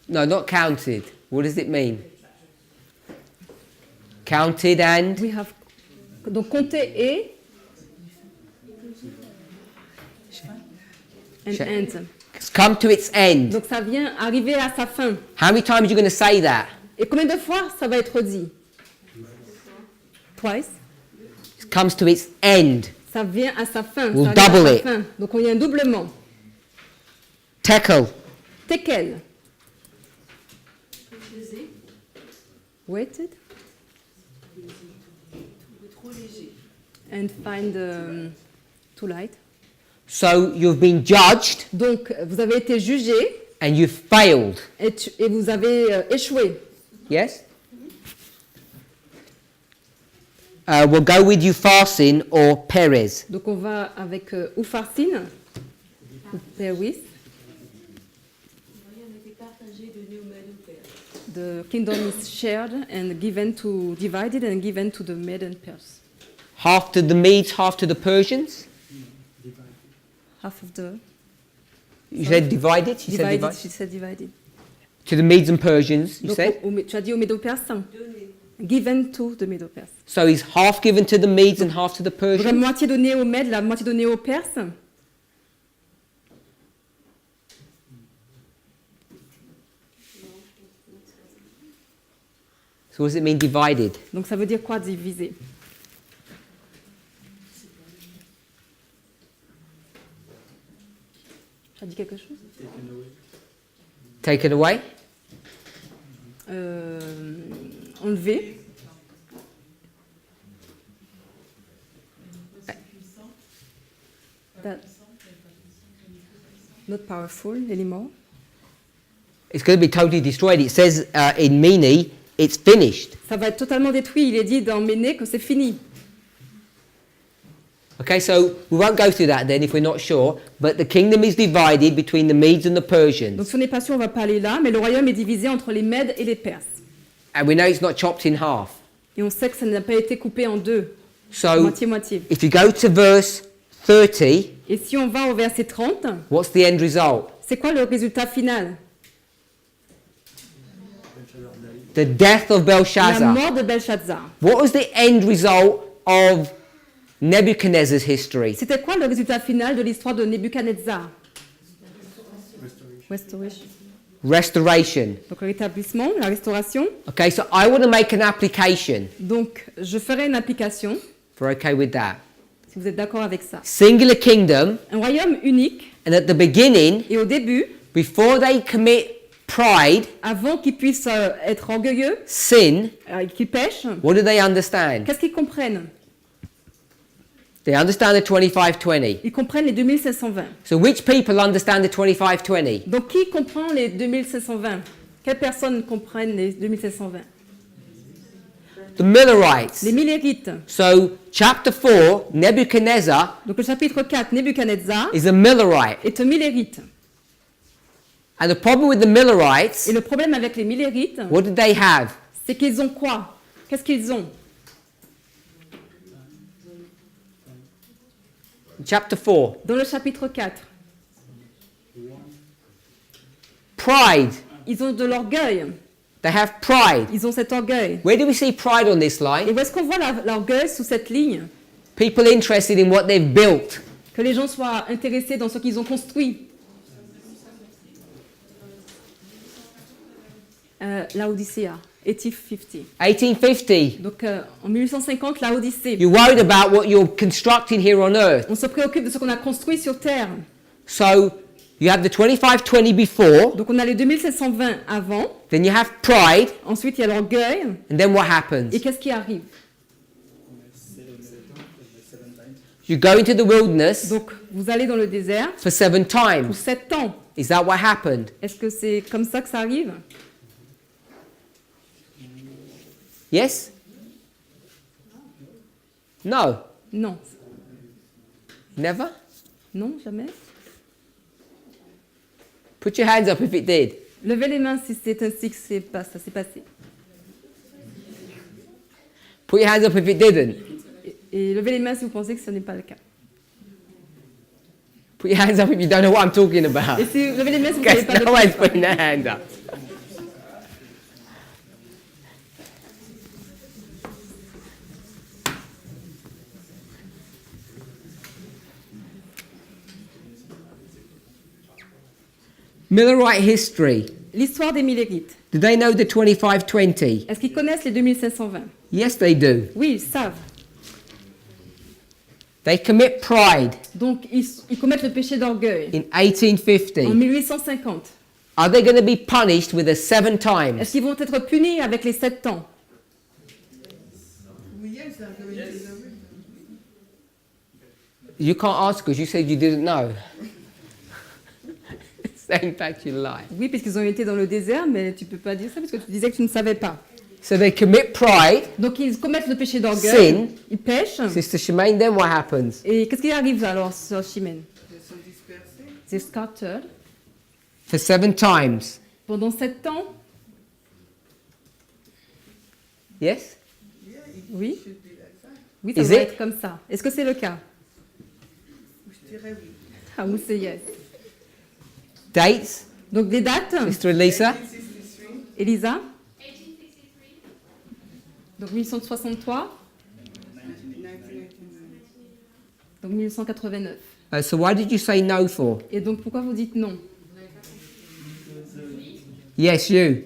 No, not counted. What does it mean? Counted and? We have. Donc compter et. And. It's come to its end. Donc ça vient arriver à sa fin. How many times are you going to say that? Et combien de fois ça va être dit? Twice. It comes to its end. Ça vient à sa fin. We'll ça arrive double à sa it. fin. Donc il y a un doublement. Tekel. Tekel. Weighted. And find too light. So you've been judged Donc vous avez été jugé and you've failed. et vous avez échoué. Yes? We'll go with Upharsin or Perez. Donc on va avec Upharsin ou Perez. The kingdom is shared and given to, divided and given to the Medes and Persians. Half to the Medes, half to the Persians. Half of the. You said divided? You said Divided, divided? she said divided. To the Medes and Persians, you Donc, said? tu as dit aux Médo-Persans. Given to the Médo-Persans. So he's half given to the Medes and half to the Donc la Persians? moitié donnée aux Mèdes, la moitié donnée aux Perses. So what does it mean divided? Donc ça veut dire quoi diviser? Tu as dit quelque chose? Taken away? Enlever. That, not powerful anymore. It's going to be totally destroyed. It says in Mini, it's finished. Ça va être totalement détruit. Il est dit dans Méné que c'est fini. Okay, so we won't go through that then if we're not sure, but the kingdom is divided between the Medes and the Persians. Donc si on n'est pas sûr, on va pas aller là, mais le royaume est divisé entre les Mèdes et les Perses. And we know it's not chopped in half. Et on sait que ça n'a pas été coupé en deux, So moitié-moitié. if you go to verse 30, Et si on va au verset 30, what's the end result? c'est quoi le résultat final? The death of La Belshazzar. mort de Belshazzar. What was the end result of Nebuchadnezzar's history? C'était quoi le résultat final de l'histoire de Nebuchadnezzar? Restoration. Restoration. Donc le rétablissement, la restauration. Okay, so I want to make an application. Donc je ferai une application, If we're okay with that. si vous êtes d'accord avec ça. Singular kingdom, Un royaume unique, and at the beginning, et au début, before they commit pride, avant qu'ils puissent être orgueilleux, sin, qu'ils pêchent, what do they understand? qu'est-ce qu'ils comprennent? They understand the 25-20. Ils comprennent les 2520. So which people understand the 25-20? Donc qui comprend les 2520? Quelles personnes comprennent les 2520? The Millerites. Les Millérites. So chapter 4, Nebuchadnezzar Donc le chapitre 4, Nebuchadnezzar is a Millerite. est un Millérite. And the problem with the Millerites, Et le problème avec les Millérites, what did they have? c'est qu'ils ont quoi? Qu'est-ce qu'ils ont? Chapter 4. Dans le chapitre 4, Pride. Ils ont de l'orgueil. They have pride. Ils ont cet orgueil. Where do we see pride on this Et line? où est-ce qu'on voit l'orgueil sous cette ligne? People interested in what they've built. Que les gens soient intéressés dans ce qu'ils ont construit. Laodicea, 1850. 1850. Donc en 1850, la Odyssée. You're worried about what you're constructing here on earth. On se préoccupe de ce qu'on a construit sur Terre. So you have the 2520 before, Donc on a les 2720 avant. then you have pride, Ensuite, il y a l'orgueil. and then what happens? Et qu'est-ce qui arrive? You go into the wilderness Donc vous allez dans le désert for 7 pour times. 7 ans. Is that what happened? Est-ce que c'est comme ça que ça arrive? Yes? No. Non. Never? Non, jamais. Put your hands up if it did. Levez les mains si c'est ainsi que ça s'est passé. Put your hands up if it didn't. Et levez les mains si vous pensez que ce n'est pas le cas. Put your hands up if you don't know what I'm talking about. Et si, levez les mains si vous ne savez Guess pas de no quoi one's je parle. putting their hand up. Millerite history. L'histoire des Millérites. Do they know the 2520? Est-ce qu'ils connaissent les 2520? Yes, they do. Oui, ils savent. They commit pride Donc, ils commettent le péché d'orgueil in en 1850. 1850. Are they going to be punished with a 7 Est-ce times? qu'ils vont être punis avec les 7 ans? Yes, I'm going to the You can't ask because you said you didn't know. Saying back you lie. Oui, puisqu'ils ont été dans le désert, mais tu ne peux pas dire ça parce que tu disais que tu ne savais pas. So they commit pride. Donc, ils commettent le péché d'orgueil. Sin. Ils pêchent. Sister Shemaine, then what happens? Et qu'est-ce qui arrive alors sur Chimène? Ils sont dispersés. C'est scattered. For 7 times. Pendant 7 ans. Yes? Yeah, it Oui. should be like that. Oui, ça Is doit it? être comme ça. Est-ce que c'est le cas? Je dirais oui. Ah oui, c'est yes. Dates? Donc, des dates. Sister Elisa? 1863. Elisa. Donc 1863, 1989. donc 1889. So why did you say no for? Et donc pourquoi vous dites non? Yes, you.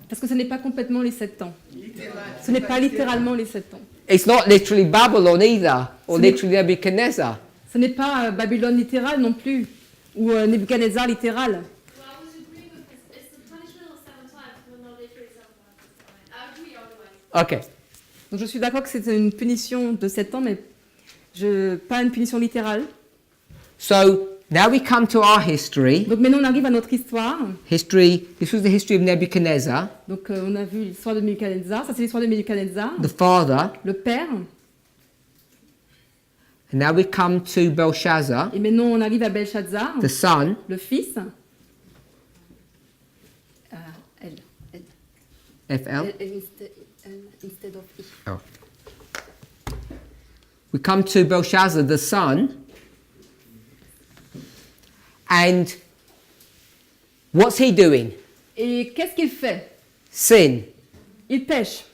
Parce que ce n'est pas complètement les 7 ans. Littéral. Ce n'est pas littéralement les 7 ans. It's not literally Babylon either, or So literally Nebuchadnezzar. Ce n'est pas Babylone littéral non plus, ou Nebuchadnezzar littéral. Okay. Donc je suis d'accord que c'est une punition de 7 ans, mais pas une punition littérale. So now we come to our history. Donc maintenant on arrive à notre histoire. History. This was the history of Nebuchadnezzar, Donc on a vu l'histoire de Nebuchadnezzar, ça c'est l'histoire de Nebuchadnezzar, the father. le père. And now we come to Belshazzar, Et maintenant on arrive à Belshazzar, the son. le fils. Elle. FL. Instead of I. Oh. We come to Belshazzar, the son. And what's he doing? Et qu'est-ce qu'il fait? Sin. Il pêche.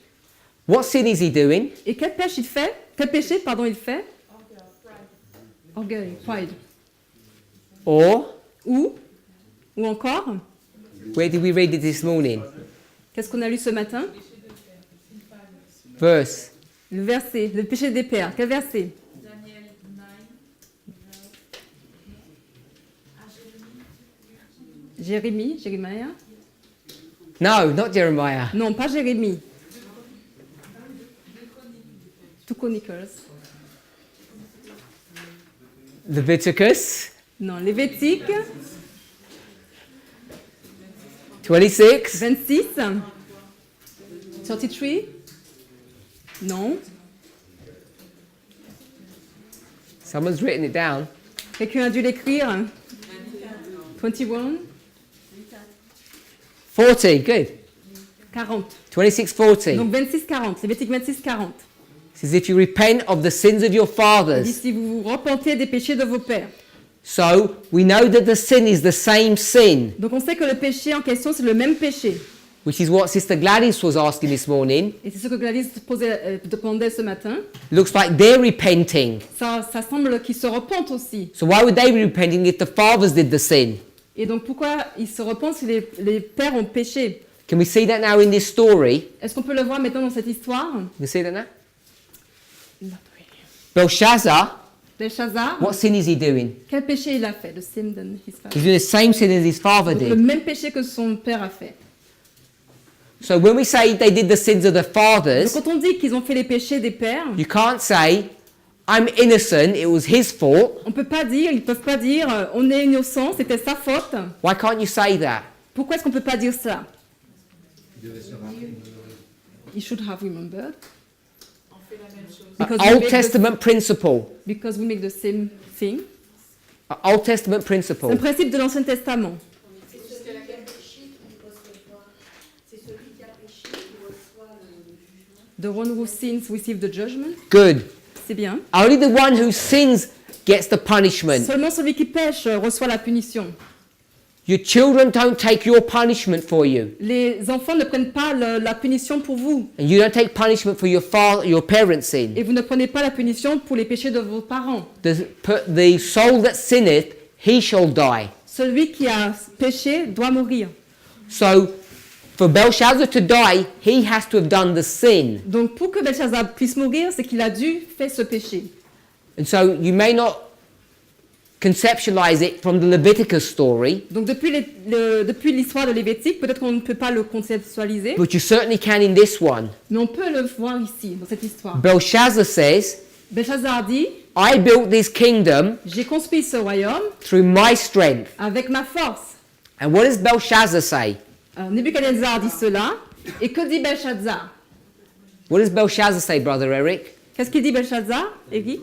What sin is he doing? Et quel pêche il fait? Quel péché, pardon, il fait? Orgueil, pride. Or, Ou encore, where did we read it this morning? qu'est-ce qu'on a lu ce matin? Verse. Le verset, le péché des pères. Quel verset? Jérémie. No, not Jeremiah. Non, pas Jérémie. 2 Chronicles. Leviticus Non, Lévitique 26. 26. 33. Non. Someone's written it down. Quelqu'un a dû l'écrire. 21. 40, good. 40. 26, 40. Donc 26, 40. Lévitique 26, 40. It says, if you repent of the sins of your Il dit fathers. si vous vous repentez des péchés de vos pères. So we know that the sin is the same sin, Donc on sait que le péché en question, c'est le même péché. which is what Sister Gladys was asking this morning. Et c'est ce que Gladys demandait ce matin. Looks like they're repenting. Ça semble qu'ils se repentent aussi. So why would they be repenting if the fathers did the sin? Et donc pourquoi ils se repentent si les pères ont péché? Can we see that now in this story? Est-ce qu'on peut le voir maintenant dans cette histoire? Can we see that now? Belshazzar, Belshazzar, what sin is he doing? quel péché il a fait? The sin than his father. He's doing the same sin as his father Donc, le did. même péché que son père a fait. So when we say they did the sins of the Donc fathers, quand on dit qu'ils ont fait les péchés des pères, you can't say, I'm innocent, it was his fault. on peut pas dire, ils peuvent pas dire, on est innocent, c'était sa faute. Why can't you say that? Pourquoi est-ce qu'on peut pas dire ça? He should have remembered. Because we Old make Testament principle. Because we make the same thing. Old Testament C'est un principle. principe de l'Ancien Testament. The one who sins receives the judgment. Good. C'est bien. Only the one who sins gets the punishment. Seulement celui qui pêche reçoit la punition. Your children don't take your punishment for you. Les enfants ne prennent pas la punition pour vous. And you don't take punishment for your parents' sin. Et vous ne prenez pas la punition pour les péchés de vos parents. The soul that sinneth, he shall die. Celui qui a péché doit mourir. So, for Belshazzar to die, he has to have done the sin. Donc pour que Belshazzar puisse mourir, c'est qu'il a dû faire ce péché. And so, you may not conceptualize it from the Leviticus story, Donc depuis l'histoire de Lévitique, peut-être qu'on ne peut pas le conceptualiser, but you certainly can in this one. mais on peut le voir ici, dans cette histoire. Belshazzar says, Belshazzar dit, I built this kingdom j'ai construit ce royaume through my strength. avec ma force. And what does Belshazzar say? Alors, Nebuchadnezzar dit cela, et que dit Belshazzar? What does Belshazzar say, Brother Eric? Qu'est-ce qu'il dit Belshazzar, Eric?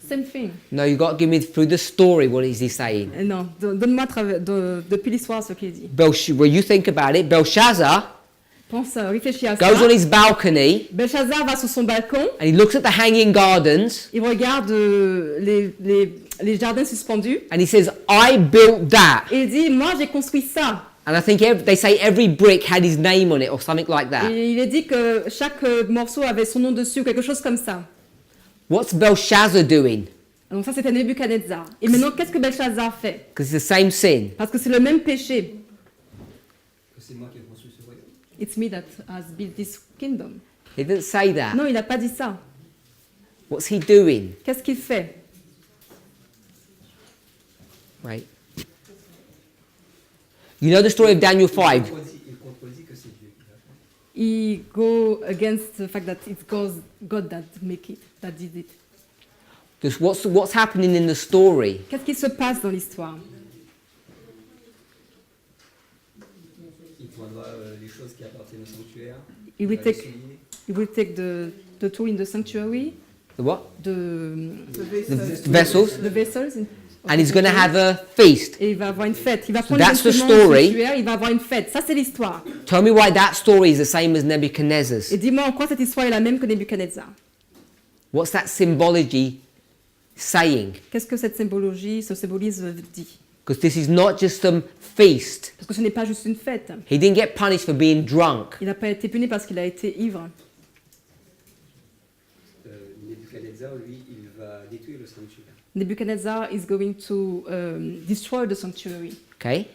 Same thing. No, you got to give me through the story what is he saying. Non, donne-moi depuis l'histoire ce qu'il dit. When you think about it, Belshazzar Pense, réfléchis à goes on ça. his balcony Belshazzar va sur son balcon, and he looks at the hanging gardens il regarde les jardins suspendus, and he says, I built that. et il dit, moi j'ai construit ça. And I think they say every brick had his name on it or something like that. Et il est dit que chaque morceau avait son nom dessus, ou quelque chose comme ça. What's Belshazzar doing? Donc ça c'était Nebuchadnezzar. Et maintenant qu'est-ce que Belshazzar fait? Because it's the same sin. Parce que c'est le même péché. C'est moi qui ai construit ce royaume. It's me that has built this kingdom. He didn't say that. Non, il n'a pas dit ça. What's he doing? Qu'est-ce qu'il fait? Right. You know the story of Daniel 5. Il contredit que c'est Dieu qui l'a fait. He go against the fact that it's God that make it, that did it. Because what's happening in the story? Qu'est-ce qui se passe dans l'histoire? Il prendra les choses qui appartiennent au sanctuaire. He will va les take, souiller. he will take the tool in the sanctuary, The what? the Vessels. vessels, And he's going to have a feast. et il va avoir une fête. Il va prendre that's the les instruments story. sanctuaires, il va avoir une fête. Ça c'est l'histoire. Tell me why that story is the same as Nebuchadnezzar's. Et dis-moi en quoi cette histoire est la même que Nebuchadnezzar. What's that symbology saying? Qu'est-ce que cette symbologie, ce symbolisme dit? Because this is not just some feast. Parce que ce n'est pas juste une fête. He didn't get punished for being drunk. Il n'a pas été puni parce qu'il a été ivre. Nebuchadnezzar, lui, il va détruire le sanctuaire. Nebuchadnezzar is going to destroy the sanctuary. Okay?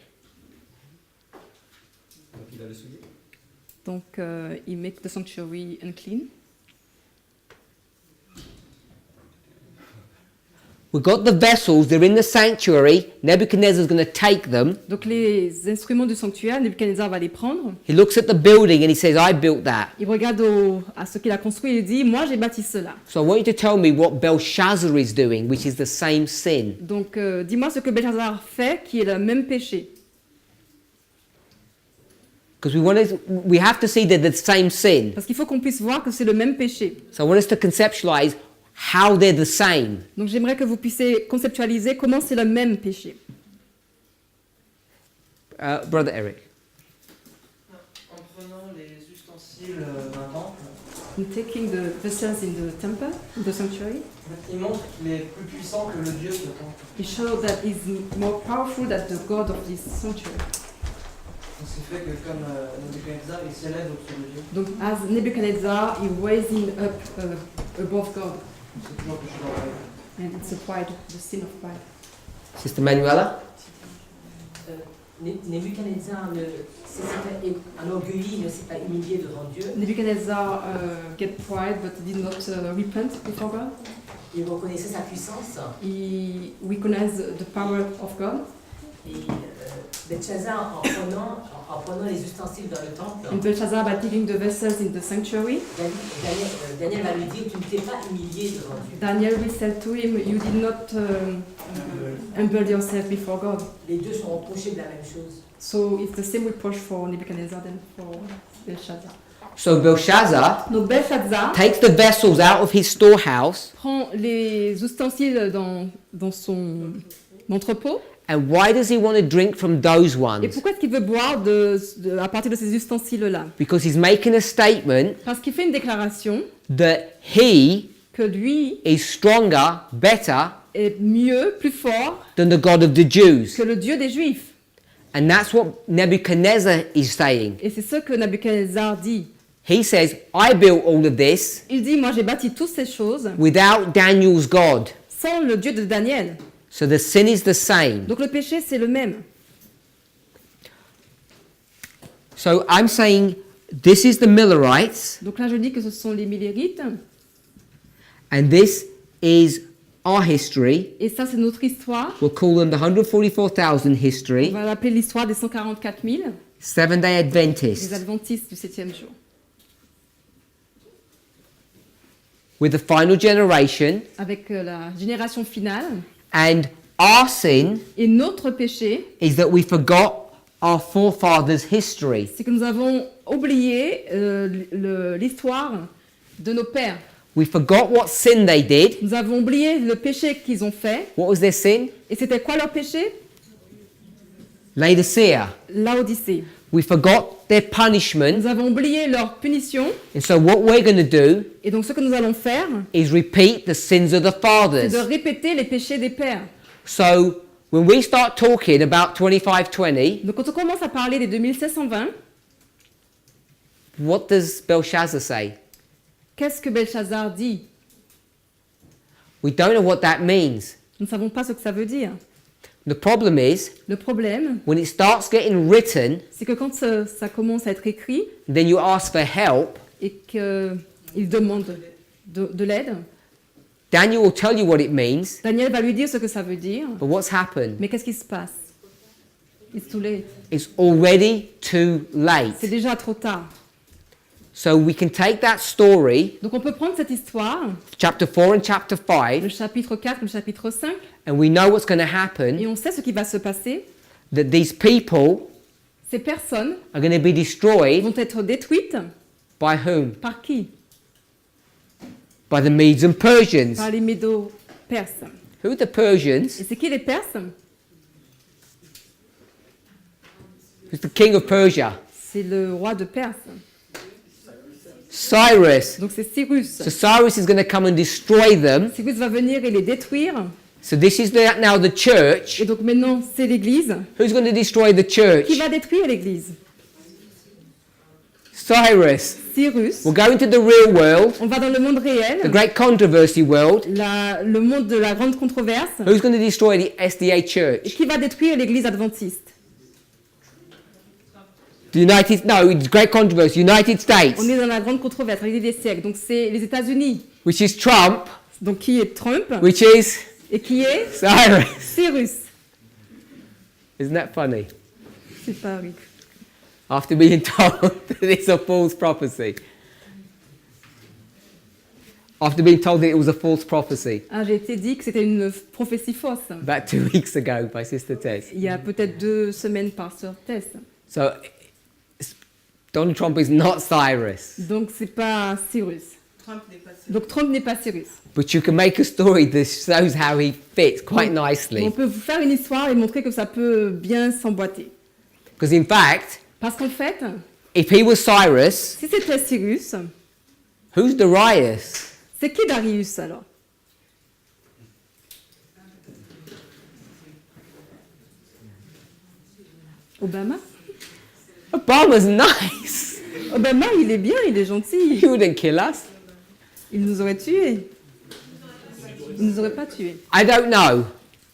Donc il va le souiller. Donc, he make the sanctuary unclean. We've got the vessels, they're in the sanctuary. Nebuchadnezzar's going to take them. Donc, les instruments du sanctuaire, Nebuchadnezzar va les prendre. He looks at the building and he says, I built that. Il regarde à ce qu'il a construit et il dit, moi j'ai bâti cela. So I want you to tell me what Belshazzar is doing, which is the same sin. Donc, dis-moi ce que Belshazzar fait, qui est le même péché. Because we have to see that the same sin. Parce qu'il faut qu'on puisse voir que c'est le même péché. So I want us to conceptualize how they're the same. Donc, j'aimerais que vous puissiez conceptualiser comment c'est le même péché. Brother Eric. En prenant les ustensiles d'un temple, in taking the vessels in the temple, in the sanctuary. Il montre qu'il est plus puissant que le Dieu de temple. He showed that he's more powerful than the God of this sanctuary. Ce qui fait que comme Nebuchadnezzar, il s'élève au-dessus de Dieu. Donc, as Nebuchadnezzar, he raising up above God. C'est toujours péché dans la vie. And it's a pride, the sin of pride. Sister Manuela? Nebuchadnezzar s'était enorgueilli, ne s'est pas humilié devant Dieu. Nebuchadnezzar get pride but did not repent before God. Il reconnaissait sa puissance. He recognized the power of God. Et Belshazzar, en prenant les ustensiles dans le temple, And Belshazzar, by taking the vessels in the sanctuary, Daniel va lui dire, tu ne t'es pas humilié devant Dieu. Daniel will say to him, you did not humble yourself before God. Les deux sont reprochés de la même chose. So it's the same reproach for Nebuchadnezzar than for Belshazzar. So Belshazzar Donc Belshazzar takes the vessels out of his storehouse. prend les ustensiles dans son entrepôt. And why does he want to drink from those Et ones? pourquoi est-ce qu'il veut boire à partir de ces ustensiles-là? Because he's making a statement Parce qu'il fait une déclaration that he que lui is stronger, better est mieux, plus fort than the God of the Jews. que le Dieu des Juifs. And that's what Nebuchadnezzar is saying. Et c'est ce que Nebuchadnezzar dit. He says, I built all of this Il dit, moi j'ai bâti toutes ces choses without Daniel's God. sans le Dieu de Daniel. So the sin is the same. Donc le péché c'est le même. So I'm saying this is the Millerites Donc là je dis que ce sont les Millérites. and this is our history. Et ça c'est notre histoire. We'll call them the 144,000 On history. va l'appeler l'histoire des 144 000, Seven-day des Adventists Adventistes du 7e jour. with the final generation. Avec la génération finale. And our sin Et notre péché, is that we forgot our forefathers' history. c'est que nous avons oublié l'histoire de nos pères. We forgot what sin they did. Nous avons oublié le péché qu'ils ont fait. What was their sin? Et c'était quoi leur péché? Laodicea. Laodicée. We forgot their punishment. Nous avons oublié leur punition. And so what we're going to do Et donc ce que nous allons faire, is repeat the sins of the c'est fathers. de répéter les péchés des pères. So when we start talking about 2520, Donc quand on commence à parler des 2720, what does Belshazzar say? qu'est-ce que Belshazzar dit? We don't know what that means. Nous ne savons pas ce que ça veut dire. The problem is, Le problème, when it starts getting written, c'est que quand ça commence à être écrit then you ask for help, et qu'il demande de l'aide, Daniel will tell you what it means, Daniel va lui dire ce que ça veut dire. but what's happened? Mais qu'est-ce qui se passe? It's too late. It's already too late. C'est déjà trop tard. So we can take that story, Donc on peut prendre cette histoire, chapter 4 and chapter le 5, chapitre 4 et le chapitre 5, and we know what's going to happen, et on sait ce qui va se passer. that these people Ces personnes are going to be destroyed vont être détruites by whom? par qui? By the Medes and Persians. Par les Médo-Perses. Who are the Persians? Et c'est qui les Perses? Who's the king of Persia? C'est le roi de Perse. Cyrus. Donc c'est Cyrus. So Cyrus is going to come and destroy them. Cyrus va venir et les détruire. So this is now the church. Et donc maintenant c'est l'Église. Who's going to destroy the church? Qui va détruire l'Église? Cyrus. Cyrus. We'll go into the real world, On va dans le monde réel, the great controversy world. le monde de la grande controverse. Who's going to destroy the SDA Et church? qui va détruire l'Église adventiste? The great controversy, United States, On est dans la grande controverse, l'idée des siècles. Donc c'est les États-Unis. which is Trump, Donc qui est Trump? which is Et qui est Cyrus. Cyrus. Isn't that funny? C'est pas horrible. After being told that it's a false prophecy. After being told that it was a false prophecy Ah, j'ai été dit que c'était une prophétie fausse. about 2 weeks ago by Sister Tess. Il y a peut-être 2 semaines par sœur Tess. So Donald Trump is not Cyrus. Donc c'est pas Cyrus. Trump n'est pas sûr. Donc Trump n'est pas Cyrus. But you can make a story that shows how he fits quite On nicely. peut vous faire une histoire et montrer que ça peut bien s'emboîter. Because in fact, Parce qu'en fait, if he was Cyrus, si c'était Cyrus, Who's Darius? C'est qui Darius alors? Obama? Obama's nice. Obama, il est bien, il est gentil. He wouldn't kill us. Il nous aurait tués. Il nous aurait pas tués. I don't know.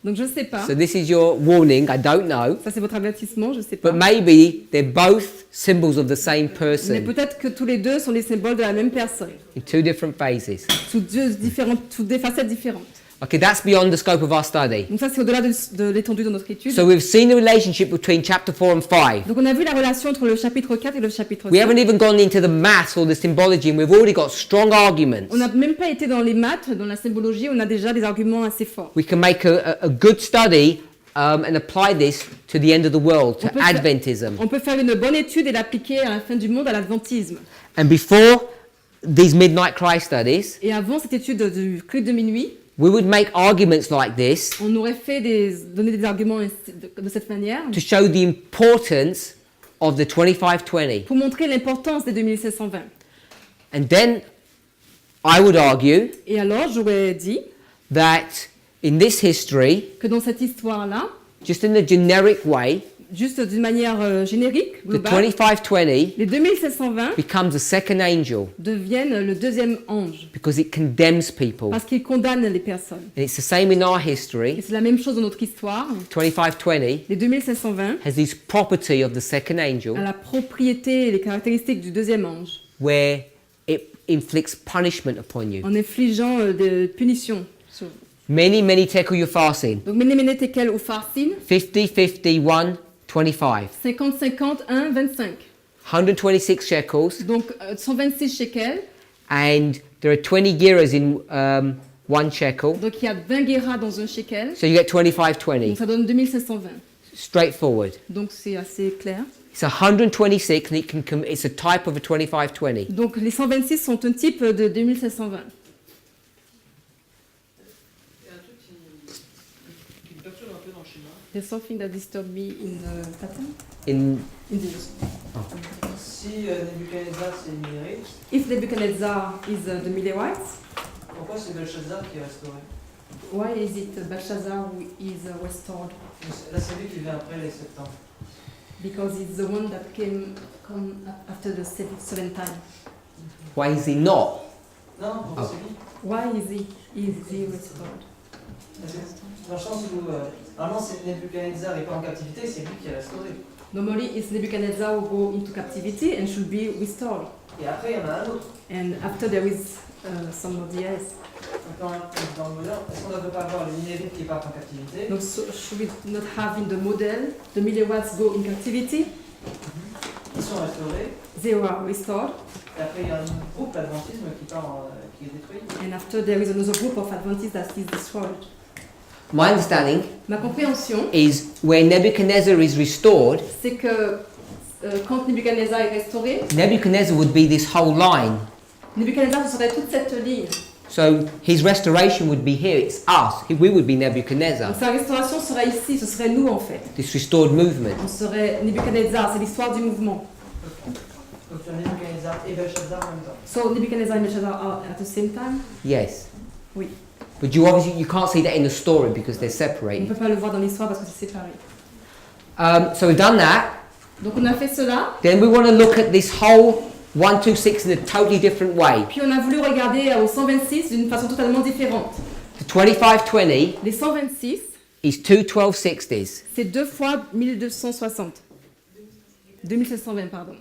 Donc je sais pas. So this is your warning. I don't know. Ça c'est votre avertissement, je sais pas. But maybe they're both symbols of the same Mais person peut-être que tous les deux sont les symboles de la même personne, in two different phases. sous des facettes différentes. Okay, that's beyond the scope of our study. Donc ça c'est au-delà de l'étendue de notre étude. So we've seen the relationship between chapter 4 and 5. Donc on a vu la relation entre le chapitre 4 et le chapitre 5. We haven't even gone into the maths or the symbology, and we've already got strong arguments. On n'a même pas été dans les maths, dans la symbologie, on a déjà des arguments assez forts. We can make a good study and apply this to the end of the world, to Adventism. On peut faire une bonne étude et l'appliquer à la fin du monde, à l'adventisme. And before these midnight cry studies, Et avant cette étude du cri de minuit, we would make arguments like this on aurait donné des arguments de cette manière to show the importance of the 2520. pour montrer l'importance des 2720. And then I would argue Et alors j'aurais dit that in this history, que dans cette histoire-là, just in the generic way, juste d'une manière générique, the globale, 2520 les 2720 becomes a second angel deviennent le deuxième ange because it condemns people. parce qu'il condamne les personnes. And it's the same in our Et history. c'est la même chose dans notre histoire. 2520 Les 2720 has this property of the second a angel la propriété et les caractéristiques du deuxième ange where it inflicts punishment upon you. en infligeant des punitions. sur vous. Many tekel your farsin. Donc, Mene Tekel ou Farsin, 50, 51, 25. 50, 50, 1, 25. 126 shekels. Donc 126 shekels. And there are 20 giras in one shekel. Donc il y a 20 guéras dans un shekel. So you get 2520. Donc ça donne 2520. Straightforward. Donc c'est assez clair. It's 126 and it's a type of a 2520. Donc les 126 sont un type de 2520. There's something that disturbed me in the pattern. In this. Si Nebuchadnezzar c'est Milérite, If Nebuchadnezzar is the Millerites, pourquoi c'est Belshazzar qui est restauré? why is it Belshazzar who is restored? Là c'est lui qui vient après les 7 ans. Because it's the one that come after the seventh time. Why is he not? Non, pourquoi c'est lui? Why is he restored? Dans le sens où normalement c'est Nebuchadnezzar n'est pas en captivité, c'est lui qui est restauré. Normally it's Nebuchadnezzar who go into captivity and should be restored. Et après il y en a un autre. And after there is somebody else. Dans le modèle, est-ce qu'on ne veut pas avoir les Ninévites qui partent en captivité? Donc should we not have in the model the Millerites go in captivity? Ils sont restaurés. They are restored. Et après il y a un groupe adventisme qui est détruit. And after there is another group of Adventists that is destroyed. My understanding Ma compréhension is where Nebuchadnezzar is restored, c'est que quand Nebuchadnezzar est restauré, Nebuchadnezzar would be this whole line. Nebuchadnezzar ce serait toute cette ligne. So his restoration would be here, it's us, we would be Nebuchadnezzar, Donc sa restauration serait ici, ce serait nous en fait. this restored movement. On serait Nebuchadnezzar, c'est l'histoire du mouvement. Donc tu as Nebuchadnezzar et Belshazzar en même temps. So Nebuchadnezzar and Belshazzar are at the same time? Yes. Oui. But you can't see that in the story because they're On ne separated. peut pas le voir dans l'histoire parce que c'est séparé. So we've done that. Donc on a fait cela. Then we want to look at this whole 126 in a totally different way. Puis on a voulu regarder au 126 d'une façon totalement différente. The 2520 Les 126, is two 1260s. c'est 2 fois 1260. 2720, pardon.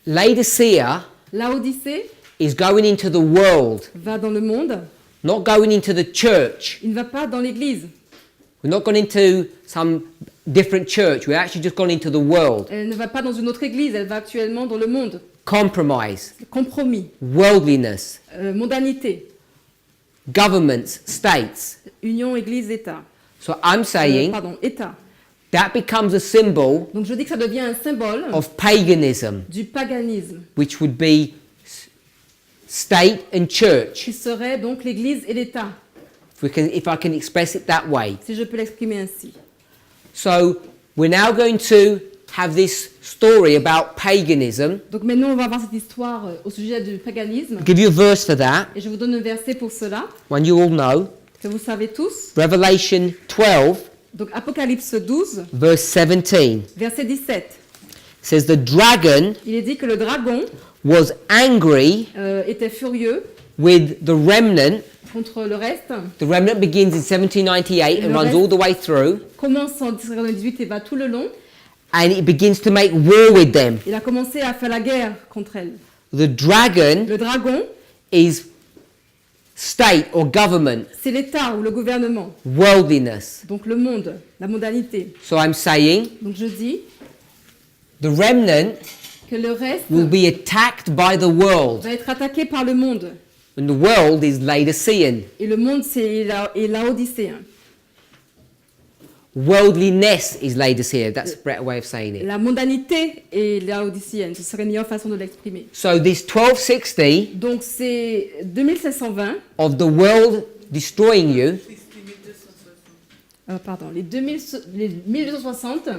Laodicea Laodicée is going into the world, va dans le monde, not going into the church. il ne va pas dans l'église. We're not going into some different church. We're actually just gone into the world. Elle ne va pas dans une autre église, elle va actuellement dans le monde. Compromise, Compromis, worldliness, mondanité, governments, states. union, église, État. So I'm saying Pardon, État. that becomes a symbol Donc je dis que ça devient un symbole of paganism, du paganisme, which would be state and church, qui serait donc l'église et l'État, if I can express it that way. si je peux l'exprimer ainsi. So we're now going to have this story about paganism. Donc maintenant, on va voir cette histoire au sujet du paganisme. I'll give you a verse for that, Et je vous donne un verset pour cela, one you all know. que vous savez tous. Revelation 12, Donc Apocalypse 12, verse 17. verset 17. Says the dragon Il est dit que le dragon was angry était furieux with the remnant. contre le reste. The remnant begins in 1798 and Le runs reste all the way through, commence en 1798 et va tout le long. and it begins to make war with them. Il a commencé à faire la guerre contre elle. The dragon Le dragon, is state or government, c'est l'État ou le gouvernement, worldliness. donc le monde, la mondanité. So I'm saying Donc je dis the remnant que le reste will be attacked by the world, va être attaqué par le monde. and the world is Laodicean. Et le monde, c'est Laodicéen. Worldliness is Laodicea. That's a better way of saying it. La mondanité est laodicéenne. Ce serait une meilleure façon de l'exprimer. So this 1260 Donc c'est 2720, of the world destroying you pardon, les 1260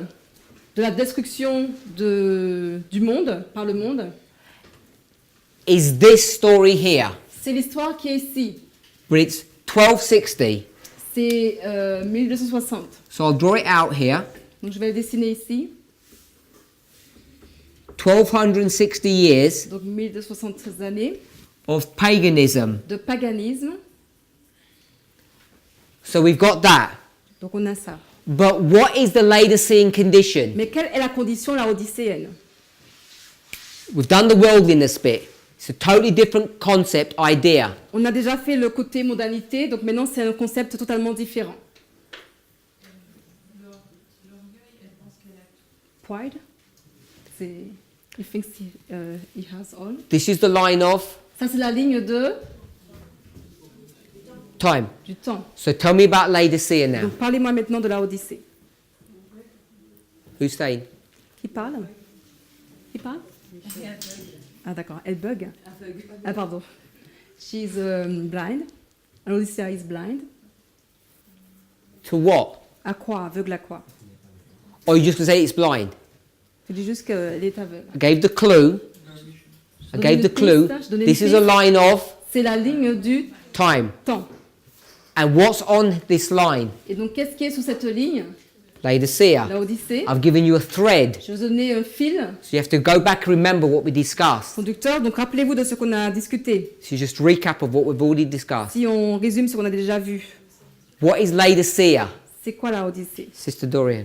de la destruction du monde, par le monde, is this story here. c'est l'histoire qui est ici. But it's 1260. C'est 1260. So I'll draw it out here. Donc je vais le dessiner ici. 1260 years Donc 1260 années of paganism. de paganisme. So we've got that. Donc on a ça. But what is the Laodicean condition? Mais quelle est la condition laodicéenne? We've done the worldliness bit. It's a totally different concept, idea. On a déjà fait le côté modalité, donc maintenant c'est un concept totalement différent. Pride? C'est... He thinks he has all. This is the line of Ça c'est la ligne de... time. du temps. So tell me about Laodicea now. Donc parlez-moi maintenant de la Odyssée. Who's saying? Qui parle? Qui parle? Ah d'accord, elle bug. Ah pardon. She's blind. Laodicea is blind. To what? À quoi? Aveugle à quoi? Or you just gonna say it's blind? Je dis juste qu'elle est aveugle. I gave the clue. I gave the clue. This is a line of C'est la ligne du time. temps. And what's on this line? Et donc qu'est-ce qui est sous cette ligne? Laodicea. La Odyssée. I've given you a thread. Je vous ai donné un fil So you have to go back and remember what we discussed. conducteur. Donc rappelez-vous de ce qu'on a discuté. So just recap of what we've already discussed. Si on résume ce qu'on a déjà vu. What is Laodicea? C'est quoi la Odyssée? Sister Dorian.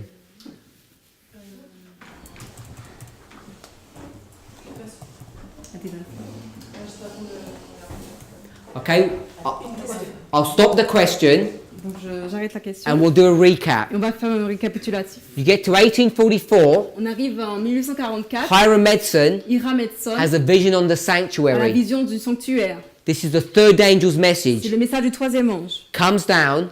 Okay, I'll stop the question Donc j'arrête la question. and we'll do a recap. Et on va faire un récapitulatif. You get to 1844, On arrive en 1844. Hiram Edson Hiram Edson has a vision on the a la sanctuary. vision du sanctuaire. This is the third angel's C'est message. le message du troisième ange. Comes down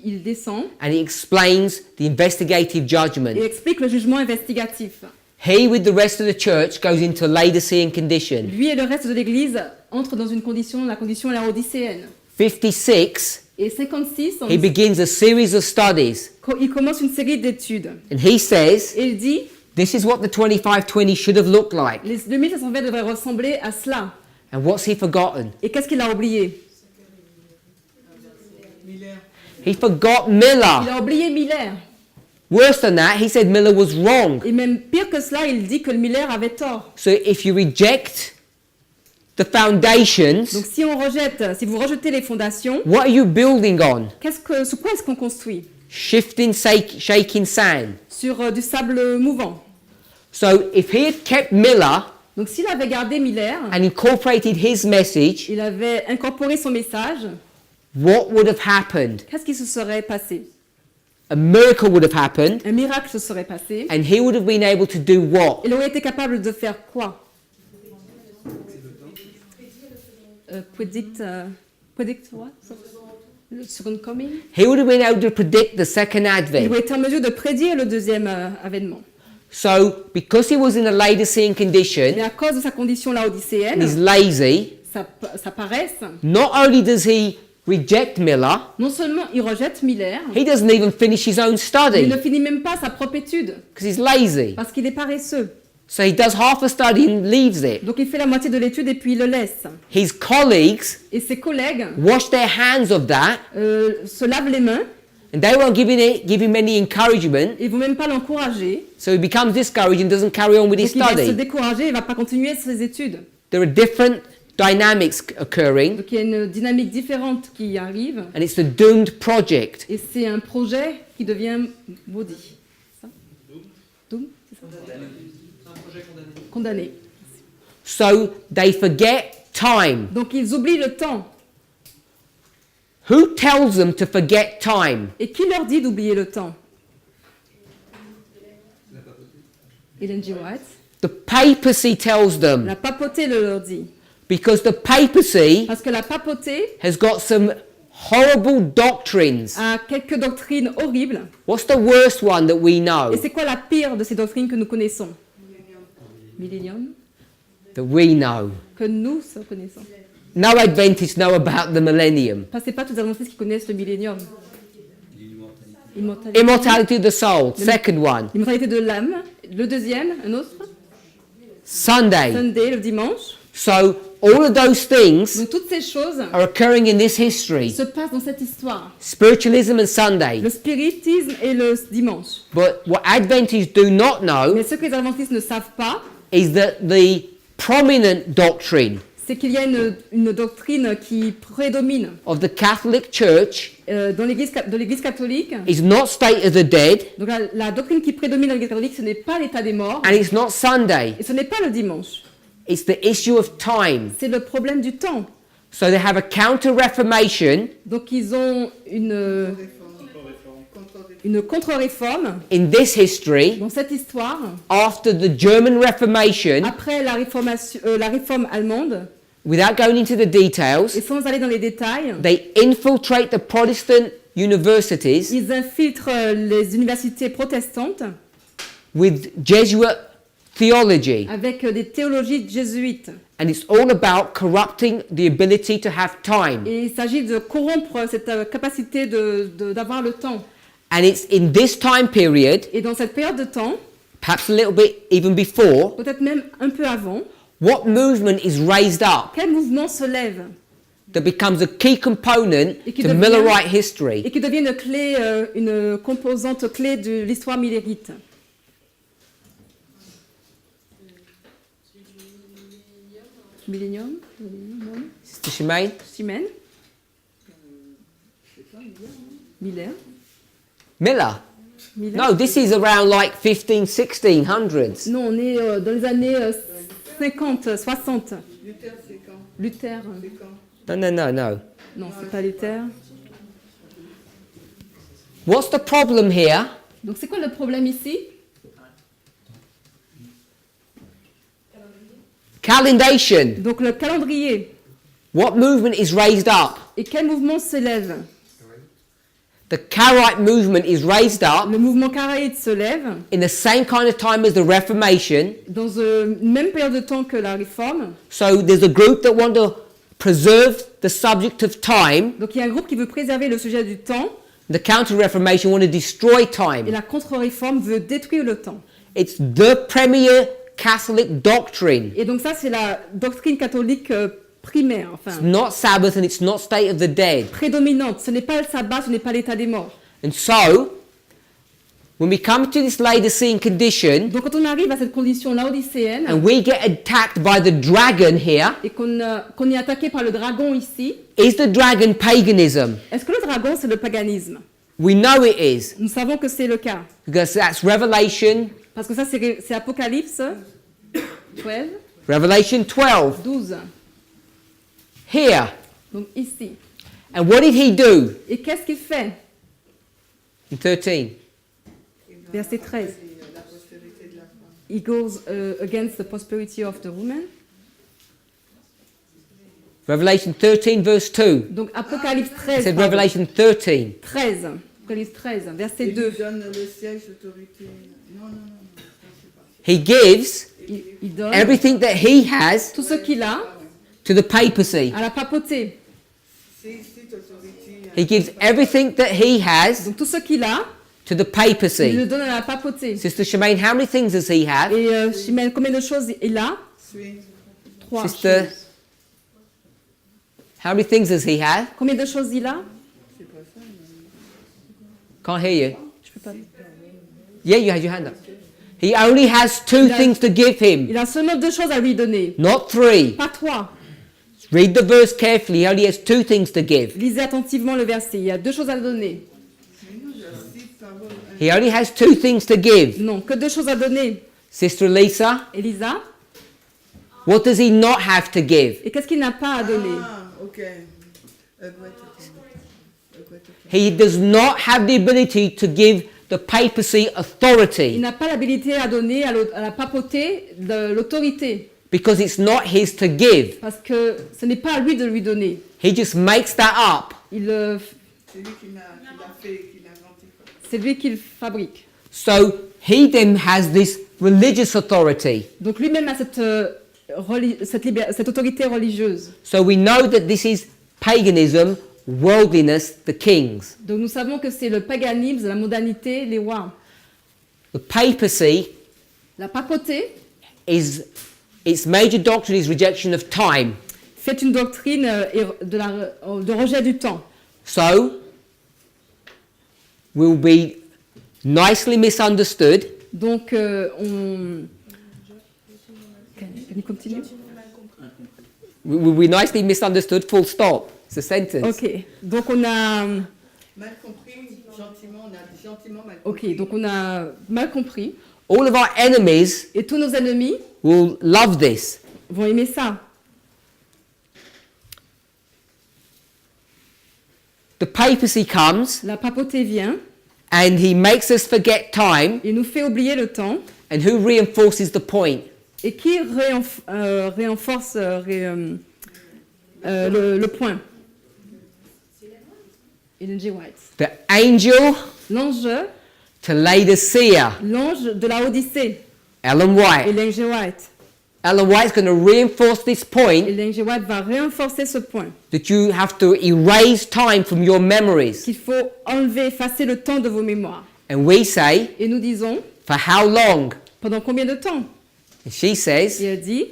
Il descend and he explains the investigative judgment. et explique le jugement investigatif. He, with the rest of the church, goes into Laodicean condition. Lui et le reste de l'Église entrent dans une condition, la condition laodicéenne. 56, Et 56, he begins a series of studies. il commence une série d'études. And he says, Et il dit, this is what the 2520 should have looked like. les 2520 devraient ressembler à cela. And what's he forgotten? Et qu'est-ce qu'il a oublié? He forgot Il Miller. a oublié Miller. Worse than that, he said Miller was wrong. Et même pire que cela, il dit que Miller avait tort. So if you reject the foundations, Donc si vous rejetez les fondations, what are you building on? sur quoi est-ce qu'on construit? Shifting, shaking sand. Sur du sable mouvant. So if he had kept Miller Donc s'il avait gardé Miller, and incorporated his message, il avait incorporé son message, what would have happened? qu'est-ce qui se serait passé? A miracle would have happened, Un miracle se serait passé. and he would have been able to do what? Il aurait été capable de faire quoi? Predict what? Le second coming? He would have been able to predict the second Il advent. aurait été en mesure de prédire le deuxième avènement. So because he was in a Laodicean Mais condition, à cause de sa condition and he's laodicéenne, lazy, sa paresse, not only does he reject Miller, non seulement il rejette Miller, he doesn't even finish his own il study ne finit même pas sa propre étude because he's lazy. parce qu'il est paresseux. So he does half a study and leaves it. Donc il fait la moitié de l'étude et puis il le laisse. His colleagues Et ses collègues wash their hands of that se lavent les mains and they won't give him any encouragement. et vont même pas l'encourager. So he becomes discouraged and doesn't carry on with his Donc il va se study. décourager et va pas continuer ses études. There are different dynamics occurring Donc il y a une dynamique différente qui arrive and it's a doomed project. et c'est un projet qui devient maudit. Ça Doom, c'est ça Condamné. So they forget time. Donc ils oublient le temps. Who tells them to forget time? Et qui leur dit d'oublier le temps? Ellen G. White. The papacy tells them La papauté le leur dit. because the papacy Parce que la papauté has got some horrible doctrines. a quelques doctrines horribles. What's the worst one that we know? Et c'est quoi la pire de ces doctrines que nous connaissons? Millennium. That we know. Que nous connaissons. No Adventists know about the millennium. Enfin, c'est pas tous les adventistes qui connaissent le millénium. Immortality. Immortality of the soul, second one. L'immortalité de l'âme. Le deuxième, un autre. Sunday. Sunday, le dimanche. So all of those things Donc toutes ces choses are occurring in this history. se passent dans cette histoire. Spiritualism and Sunday. Le spiritisme et le dimanche. But what Adventists do not know Mais ce que les adventistes ne savent pas, is that the prominent doctrine c'est qu'il y a une doctrine qui prédomine of the Catholic Church de l'Église catholique. is not state of the dead Donc la doctrine qui prédomine dans l'Église catholique, ce n'est pas l'état des morts and it's not Sunday. et ce n'est pas le dimanche. It's the issue of time. C'est le problème du temps. So they have a counter-reformation Donc ils ont une contre-réforme in this history dans cette histoire. after the German Reformation, Après la réforme allemande, without going into the details, et sans aller dans les détails, they infiltrate the Protestant universities ils infiltrent les universités protestantes with Jesuit theology. avec des théologies jésuites. And it's all about corrupting the ability to have time. Et il s'agit de corrompre cette capacité d'avoir le temps. And it's in this time period, Et dans cette période de temps, perhaps a little bit even before, peut-être même un peu avant, what movement is raised up quel mouvement se lève that becomes a key component et qui to devient Millerite history? une clé, une composante clé de l'histoire millérite. Millennium, Sister Shemaine? Siemens, Miller. Miller? Miller. No, this is around like 15, 1600s. Non, on est dans les années 50, 60. Luther, c'est quand? Luther. C'est quand? No. Non, c'est pas Luther. What's the problem here? Donc c'est quoi le problème ici? Calendation. Donc le calendrier. What movement is raised up? Et quel mouvement s'élève? The Karaite movement is raised up Le mouvement karaïte se lève in the same kind of time as the Reformation. dans une même période de temps que la réforme. So there's a group that want to preserve the subject of time. Donc il y a un groupe qui veut préserver le sujet du temps The Counter-Reformation want to destroy et time. la contre-réforme veut détruire le temps. It's the premier Catholic doctrine. Et donc ça c'est la doctrine catholique primaire, It's not Sabbath and it's not state of the dead. prédominante. Ce n'est pas le sabbat, ce n'est pas l'état des morts. And so, when we come to this Laodicean condition, Donc quand on arrive à cette condition laodicéenne and we get attacked by the dragon here, et qu'on est attaqué par le dragon ici, is the dragon paganism? est-ce que le dragon c'est le paganisme? We know it is, Nous savons que c'est le cas. because that's Revelation, Parce que ça c'est Apocalypse 12. Revelation 12, 12. here. Donc ici. And what did he do Et qu'est-ce qu'il fait? in 13? Verset 13. La postérité de la femme. He goes against the prosperity of the woman. Revelation 13, verse 2. Donc Apocalypse It 13. said pardon. Revelation 13. 13. Apocalypse 13, verset Il 2. lui donne le siège d'autorité. Non. He gives Il donne everything that he has tout ce qu'il a to the papacy. à la papauté. C'est ici, authority. He gives everything that he has Donc tout ce qu'il a, to the il le papacy. donne à la papauté. Sister Shemaine, how many things does he have? Et Chimène, combien de choses il a? Three. 3 Sister, choses. how many things does he have? Combien de choses il a? Can't hear you. Je peux pas. Yeah, you had your hand up. He only has two things to give him, Il a seulement 2 choses à lui donner. not three. Pas 3. Read the verse carefully. He only has two things to give. Lisez attentivement le verset. Il y a 2 choses à donner. He only has two things to give. Non, que 2 choses à donner. Sister Lisa, Elisa. what does he not have to give? Et qu'est-ce qu'il n'a pas à donner? Ah, ok. He does not have the ability to give the papacy Il authority n'a pas l'habilité à donner à la papauté de l'autorité. because it's not his to give. Parce que ce n'est pas à lui de lui donner. He just makes that up. C'est lui qui l'a fait, qui l'a inventé. C'est lui qui le fabrique. So he then has this religious authority. Donc lui-même a cette autorité religieuse. So we know that this is paganism, worldliness, the kings. Donc nous savons que c'est le paganisme, la mondanité, les rois. The papacy La papauté, its major doctrine is rejection of time. c'est une doctrine de rejet du temps. So will be nicely misunderstood. Donc on... Can you continue? Will be nicely misunderstood, full stop. It's a sentence. Ok, donc on a... Mal compris, gentiment, on a gentiment mal compris. Ok, donc on a mal compris. All of our enemies Et tous nos ennemis will love this. vont aimer ça. The papacy comes La papauté vient and he makes us forget time. et nous fait oublier le temps. And who reinforces the point? Et qui renforce le point? Ellen G. White. The angel L'ange, to Laodicea. l'ange de la Odyssée. Ellen White. Ellen G. White. Ellen White's going to reinforce this point Ellen G. White va renforcer ce point. that you have to erase time from your memories. Qu'il faut enlever, effacer le temps de vos mémoires. And we say, Et nous disons, for how long? pendant combien de temps? And she says, Et elle dit,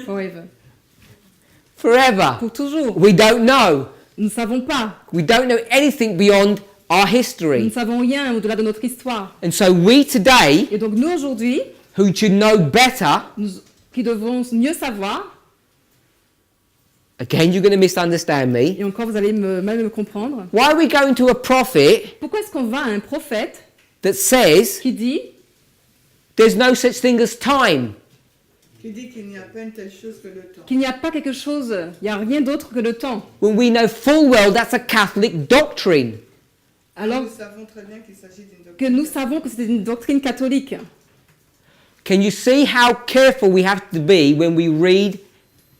forever. forever. Pour toujours. We don't know. Nous ne savons pas. We don't know anything beyond our Nous ne history. savons rien au-delà de notre histoire. And so we today, Et donc nous aujourd'hui, who should know better, qui devons mieux savoir, again you're going to misunderstand me. et encore vous allez mal me comprendre, Why are we going to a prophet pourquoi est-ce qu'on va à un prophète that says qui dit there's no such thing as time? Qui dit qu'il n'y a pas une telle chose que le temps. qu'il n'y a pas quelque chose, il n'y a rien d'autre que le temps? When we know full well that's a Catholic doctrine. Alors Nous savons très bien qu'il s'agit d'une que nous savons que c'est une doctrine catholique. Can you see how careful we have to be when we read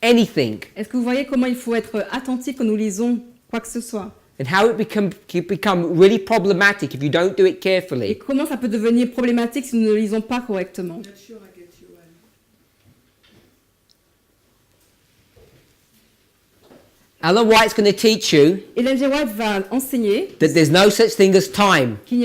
anything? Est-ce que vous voyez comment il faut être attentif quand nous lisons quoi que ce soit? And how it can become really problematic if you don't do it Et carefully. comment ça peut devenir problématique si nous ne le lisons pas correctement? Not sure I get you, Anne. Ellen White's going to teach you Ellen G. White va enseigner that there's no such thing as time. qu'il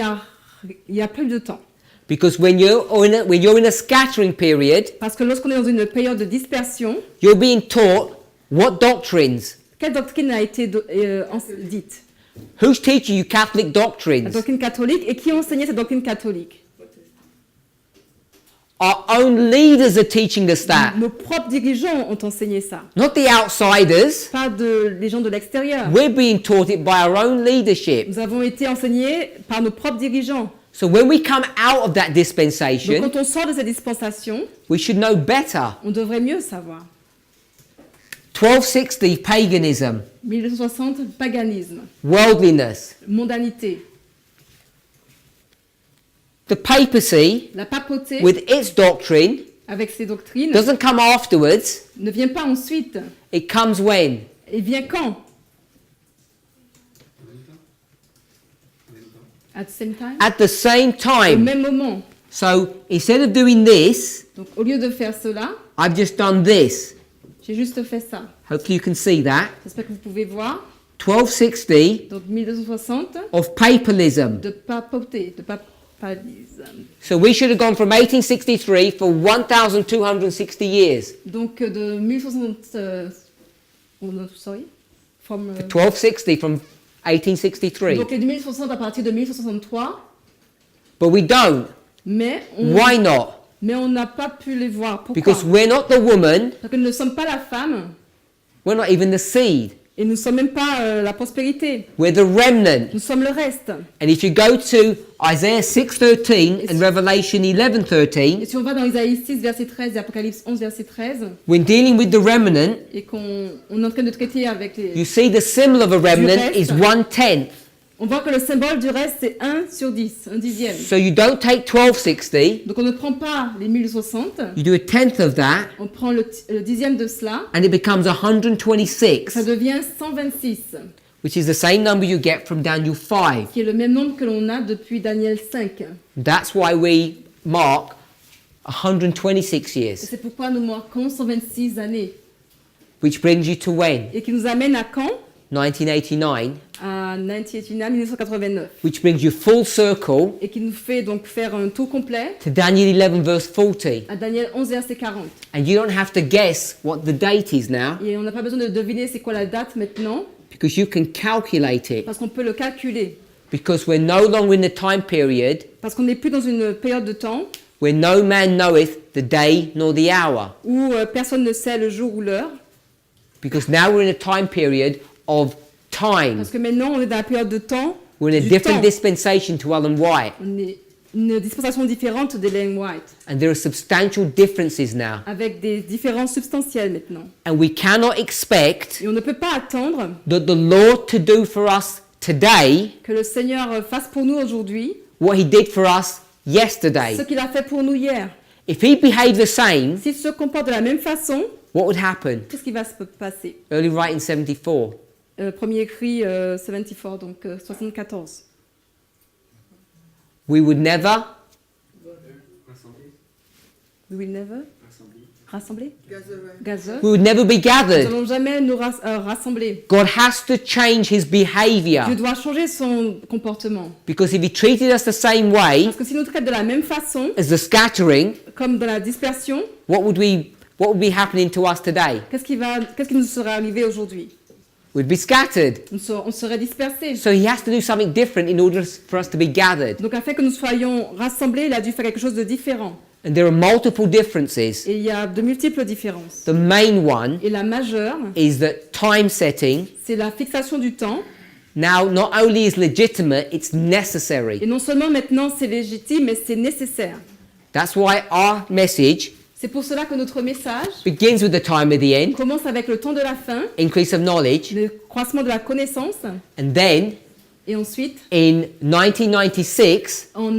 n'y a plus de temps. Because when you're in a scattering period, Parce que lorsqu'on est dans une période de dispersion, you're being taught what doctrines. quelle doctrine a été dite? Who's teaching you Catholic La doctrines? doctrine catholique. Et qui enseignait cette doctrine catholique? Our own leaders are teaching us that. Nos propres dirigeants ont enseigné ça. Not the outsiders. Pas les gens de l'extérieur. We're being taught it by our own leadership. Nous avons été enseignés par nos propres dirigeants. So when we come out of that Donc dispensation, quand on sort de cette dispensation, we should know better. on devrait mieux savoir. 1260, paganism, 1960, paganisme, worldliness. mondanité. The papacy, La papauté, with its doctrine, avec ses doctrines, doesn't come afterwards. ne vient pas ensuite. It comes when? Et vient quand? At the same time? At the same Au time. même moment. So instead of doing this, Donc au lieu de faire cela, I've just done this. J'ai juste fait ça. Hopefully you can see that. J'espère que vous pouvez voir. 1260 Donc 1260 of papalism. de papauté, de papalisme. So we should have gone from 1863 for 1,260 years. Donc de 1060, sorry, from, 1260 from 1863. donc les 2160 à partir de 1163. But we don't. Mais Why not? Mais on n'a pas pu les voir. Pourquoi? Because we're not the woman. Parce que nous ne sommes pas la femme. We're not even the seed. Et nous ne sommes même pas la prospérité. We're the remnant. Nous sommes le reste. And if you go to Isaiah 6:13 and Revelation 11:13, Et si on va dans Isaïe 6, verset 13 et Apocalypse 11, verset 13, when dealing with the remnant, et qu'on est en train de traiter avec les... you see the symbol of a remnant reste. is 1/10. On voit que le symbole du reste, c'est 1 sur 10, un dixième. So you don't take 1260, Donc on ne prend pas les 1060, you do a tenth of that, on prend le dixième de cela, and it becomes 126, ça devient 126, which is the same number you get from Daniel 5. qui est le même nombre que l'on a depuis Daniel 5. That's why we mark 126 Et years, c'est pourquoi nous marquons 126 années. which brings you to when? Et qui nous amène à quand? 1989, À 1989, which brings you full circle et qui nous fait donc faire un tour complet to Daniel 11 verse 40. à Daniel 11, verset 40. And you don't have to guess what the date is now, Et on n'a pas besoin de deviner c'est quoi la date maintenant, because you can calculate it, parce qu'on peut le calculer. because we're no longer in the time period Parce qu'on n'est plus dans une période de temps where no man knoweth the day nor the hour, où personne ne sait le jour ou l'heure, because now we're in a time period of time. parce que maintenant on est dans la période de temps. We're in a du different temps. dispensation to Ellen White, On est une dispensation différente d'Ellen White, and there are substantial differences now, avec des différences substantielles maintenant. and we cannot expect Et on ne peut pas attendre that the Lord to do for us today que le Seigneur fasse pour nous aujourd'hui what he did for us yesterday. ce qu'il a fait pour nous hier. If he behaved the same, S'il se comporte de la même façon, what would happen? qu'est-ce qui va se passer? Early writing 74. Premier écrit 74, donc 74. We would never We will never rassembler. Gather. we would never be Nous gathered. n'allons jamais nous rassembler. God has to change his behavior, Dieu doit changer son comportement. because if he treated us the same way Parce que s'il nous traite de la même façon, as the scattering, comme dans la dispersion, what would be happening to us today? qu'est-ce qui nous serait arrivé aujourd'hui? We'd be scattered. On serait dispersés. So he has to do something different in order for us to be gathered. Donc afin que nous soyons rassemblés, il a dû faire quelque chose de différent. And there are multiple differences. Et il y a de multiples différences. The main one Et la majeure, is that time setting c'est la fixation du temps. now not only is legitimate, it's necessary. Et non seulement maintenant c'est légitime, mais c'est nécessaire. That's why our message C'est pour cela que notre message begins with the time of the end, commence avec le temps de la fin, increase of knowledge, le croissement de la connaissance, and then et ensuite, in 1996, en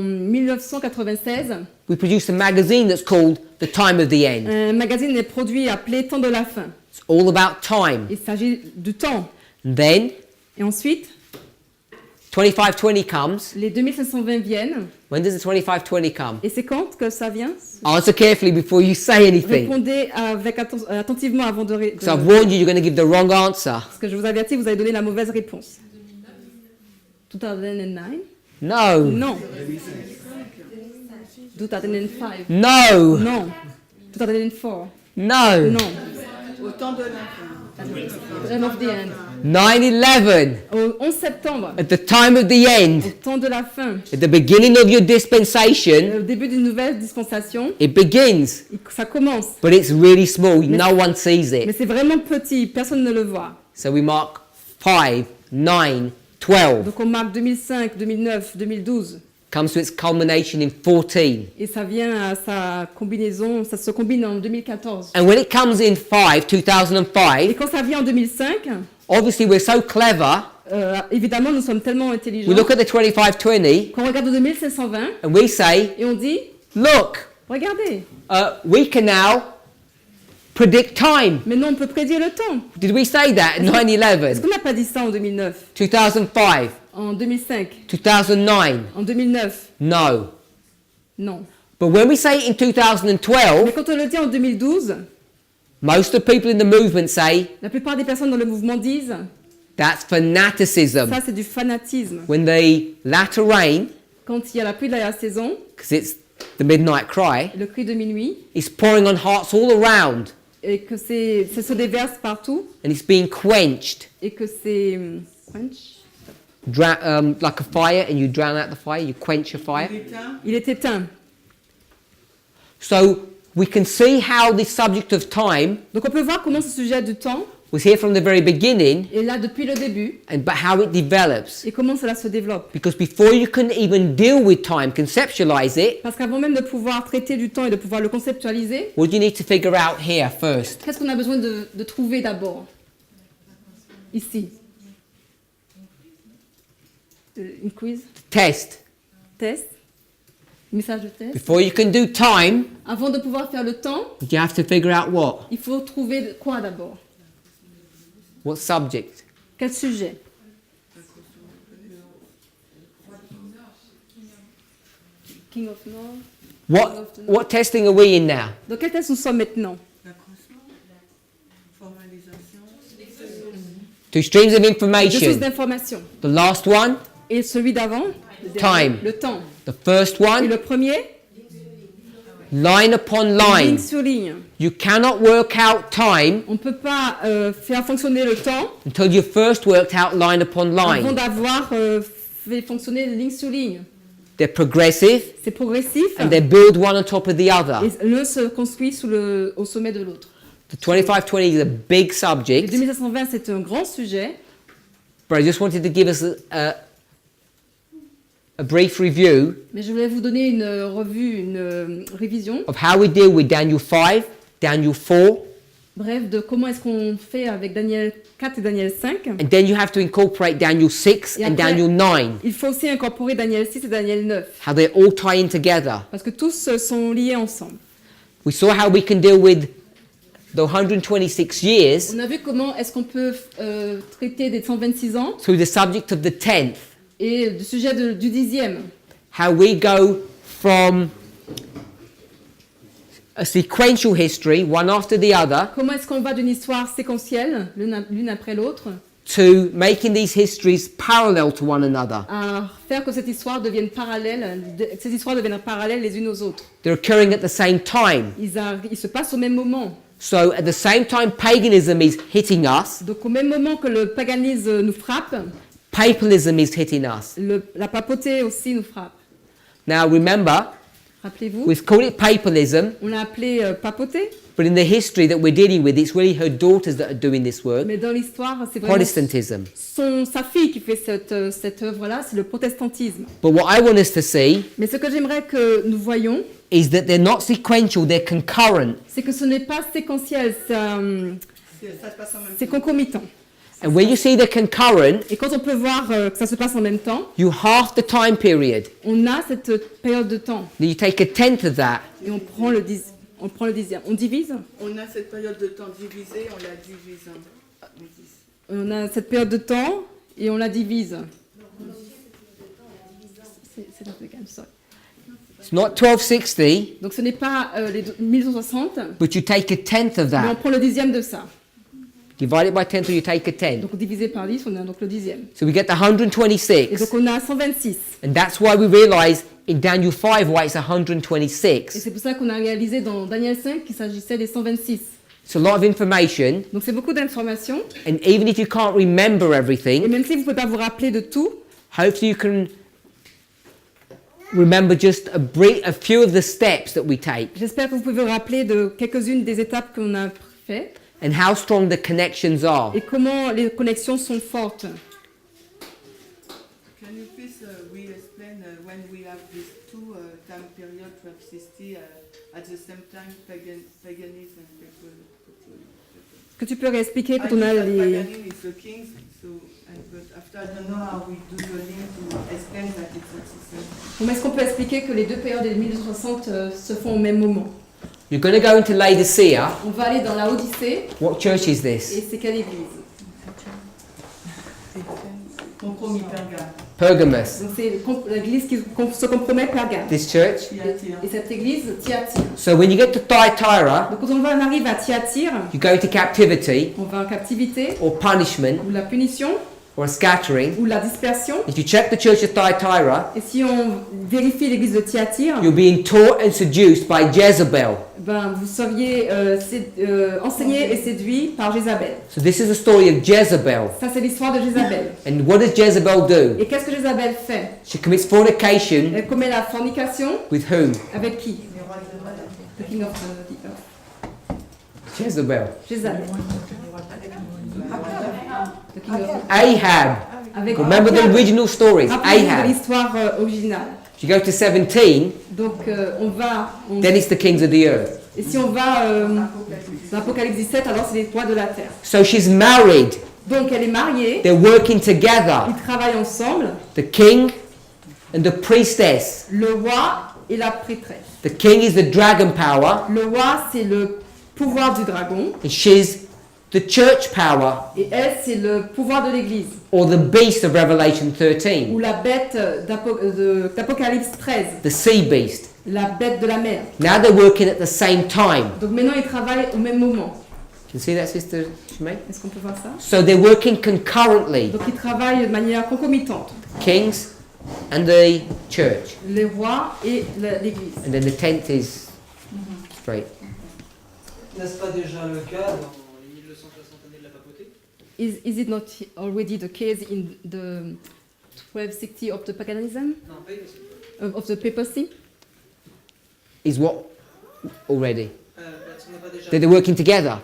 1996, we produced a magazine that's called The Time of the End. un magazine est produit appelé Temps de la fin. It's all about time. Il s'agit du temps. And then Et ensuite, 2520 comes. les 2520 viennent. When does the 2520 come? Et c'est quand que ça vient? Answer carefully before you say anything. Répondez avec attentivement avant de So I've warned you, you're going to give the wrong answer. Parce que je vous avertis, vous allez donner la mauvaise réponse. 2009? No. Non. 2005? No. Non. 2004? No. Non. Au temps de la fin. Time of the end. 9/11. Au 11 septembre. At the time of the end. Au temps de la fin. At the beginning of your dispensation. Au début d'une nouvelle dispensation. It begins. Ça commence. But it's really small. No one sees Mais it. c'est vraiment petit. Personne ne le voit. So we mark 5, 9, 12. Donc on marque 2005, 2009, 2012. Comes to its culmination in 14. Et ça vient à sa combinaison, ça se combine en 2014. And when it comes in 2005, Et quand ça vient en 2005, obviously we're so clever. évidemment nous sommes tellement intelligents. We look at the 2520 Quand on regarde le 2520 and we say, et on dit, look, regardez, we can now predict time. maintenant on peut prédire le temps. Did we say that in Est-ce 9/11, qu'on n'a pas dit ça en 2009, 2005, en 2005, 2009? en 2009? No. Non. But when we say it in 2012, Mais quand on le dit en 2012, Most of the people in the movement say La plupart des personnes dans le mouvement disent that's fanaticism. ça c'est du fanatisme. When the latter rain, Quand il y a la pluie de la saison, because it's the midnight cry, le cri de minuit, is pouring on hearts all around, et que ça se déverse partout, and it's being quenched, et que c'est quench. like a fire, and you drown out the fire, you quench a fire. Il est éteint. So we can see how the subject of time Donc on peut voir comment ce sujet du temps was here from the very beginning, est là depuis le début but how it develops. et comment cela se développe. Because before you can even deal with time, conceptualize it, Parce qu'avant même de pouvoir traiter du temps et de pouvoir le conceptualiser, what do you need to figure out here first? qu'est-ce qu'on a besoin de trouver d'abord? Ici. Une quiz? Test. Test? Message de test? Before you can do time, Avant de pouvoir faire le temps, you have to figure out what? il faut trouver quoi d'abord? What subject? Quel sujet? King of North. What testing are we in now? Dans quel test nous sommes maintenant? Two streams of Deux sources information. d'information. The last one, Et celui d'avant? Time. Le temps. the first Et one, le premier? line upon Ligne line. sur ligne. You cannot work out time On ne peut pas faire fonctionner le temps until you've first worked out line upon avant line. d'avoir fait fonctionner ligne sur ligne. They're progressive C'est progressif and they build one on top of the other. et l'un se construit au sommet de l'autre. The 2520 is a big Le subject, 2520, c'est un grand sujet, but I just wanted to give us a brief review mais je voulais vous donner une revue, une révision, of how we deal with Daniel 5, Daniel 4, bref, de comment est-ce qu'on fait avec Daniel 4 et Daniel 5. and then you have to incorporate Daniel 6 Et and après, Daniel 9, il faut aussi incorporer Daniel 6 et Daniel 9, how they all tie in together. parce que tous sont liés ensemble. We saw how we can deal with the 126 years On a vu comment est-ce qu'on peut traiter des 126 ans through the subject of the 10th, et du sujet du 10e. how we go from a sequential history, one after the other, Comment est-ce qu'on va d'une histoire séquentielle, l'une après l'autre, to making these histories parallel to one another. à faire que cette histoire devienne parallèle, ces histoires deviennent parallèles les unes aux autres. They're occurring at the same time. Ils se passent au même moment. So at the same time paganism is hitting us, Donc au même moment que le paganisme nous frappe, papalism is hitting us. la papauté aussi nous frappe. Now remember, Rappelez-vous, we've called it papalism, on l'a appelé papauté, but in the history that we're dealing with, it's really her daughters that are doing this work. mais dans l'histoire, c'est vraiment Protestantism. sa fille qui fait cette œuvre-là, c'est le protestantisme. But what I want us to see Mais ce que j'aimerais que nous voyions, is that they're not sequential, they're concurrent. c'est que ce n'est pas séquentiel, Ça se passe en même c'est concomitant. And when you see the concurrent, Et quand on peut voir que ça se passe en même temps, you half the time period. on a cette période de temps. Then you take a tenth of that, Et on prend le dixième. On divise. On a cette période de temps divisée, on la divise en 10. On a cette période de temps et on la divise. C'est un peu calme, sorry. it's not 1260, Donc ce n'est pas les 1260, but you take a tenth of mais on that. prend le dixième de ça. Divide it by 10 till you take a 10. Donc divisé par 10, on a donc le dixième. So we get the Et 126. donc on a 126. And that's why we realize in Daniel 5 why it's Et 126. c'est pour ça qu'on a réalisé dans Daniel 5 qu'il s'agissait des 126. It's a lot of information, Donc c'est beaucoup d'informations. and even if you can't remember Et everything, même si vous ne pouvez pas vous rappeler de tout, hopefully you can remember just a few of the steps that we take j'espère que vous pouvez vous rappeler de quelques-unes des étapes qu'on a faites and how strong the connections are. et comment les connexions sont fortes. Can you please re-explain when we have these two time periods, 1260, at the same time paganism and Est-ce que tu peux réexpliquer quand I on a know that les... paganism is the kings, but after I don't know how we do the link to explain that it's not the same. Comment est-ce qu'on peut expliquer que les deux périodes des 1260 se font au même moment? You're going to go into Laodicea. On va aller dans la Odyssée. What church is Et this? c'est quelle église? Compromis, Pergame. Pergamos. Donc c'est l'église qui se compromet, Pergame. This church. Et cette église, Thyatire. So when you get to Thyatira, Donc quand on arrive à Thyatire, you go into captivity on va en captivité, or punishment ou la punition, or a scattering. ou la dispersion. If you check the church of Thyatira, Et si on vérifie l'église de Thyatire, you're being taught and seduced by Jezebel. ben, vous seriez enseigné et séduit par Jézabel. So this is the story of Jezebel. Ça, c'est l'histoire de Jézabel. And what does Jezebel do? Et qu'est-ce que Jézabel fait? She commits fornication Elle commet la fornication with whom? avec qui? The king of the earth. Jezebel. Jézabel. The king of Ahab. avec Remember the original stories. Rappelez-vous de Ahab. l'histoire originale. If you go to 17, Donc then it's the kings of the earth. et si on va dans l'Apocalypse 17, alors c'est les rois de la terre. So she's married. Donc elle est mariée. They're working together. Ils travaillent ensemble. The king and the priestess. Le roi et la prêtresse. The king is the dragon power. Le roi, c'est le pouvoir du dragon. And she's the church power. Et elle, c'est le pouvoir de l'église. Or the beast of Revelation 13. Ou la bête d'Apocalypse 13. The sea beast. La bête de la mer. Now they're working at the same time. Donc maintenant, ils travaillent au même moment. Can you see that, Sister Shemay? Est-ce qu'on peut voir ça? So they're working concurrently. Donc ils travaillent de manière concomitante. Kings and the church. Les rois et l'église. And then the tenth is straight. N'est-ce pas déjà le cas dans les 1260 années de la papauté? Is it not already the case in the 1260 of the paganism? Non, pas aussi. Of the papacy? Is what already? Ce n'est pas déjà. That they're working together?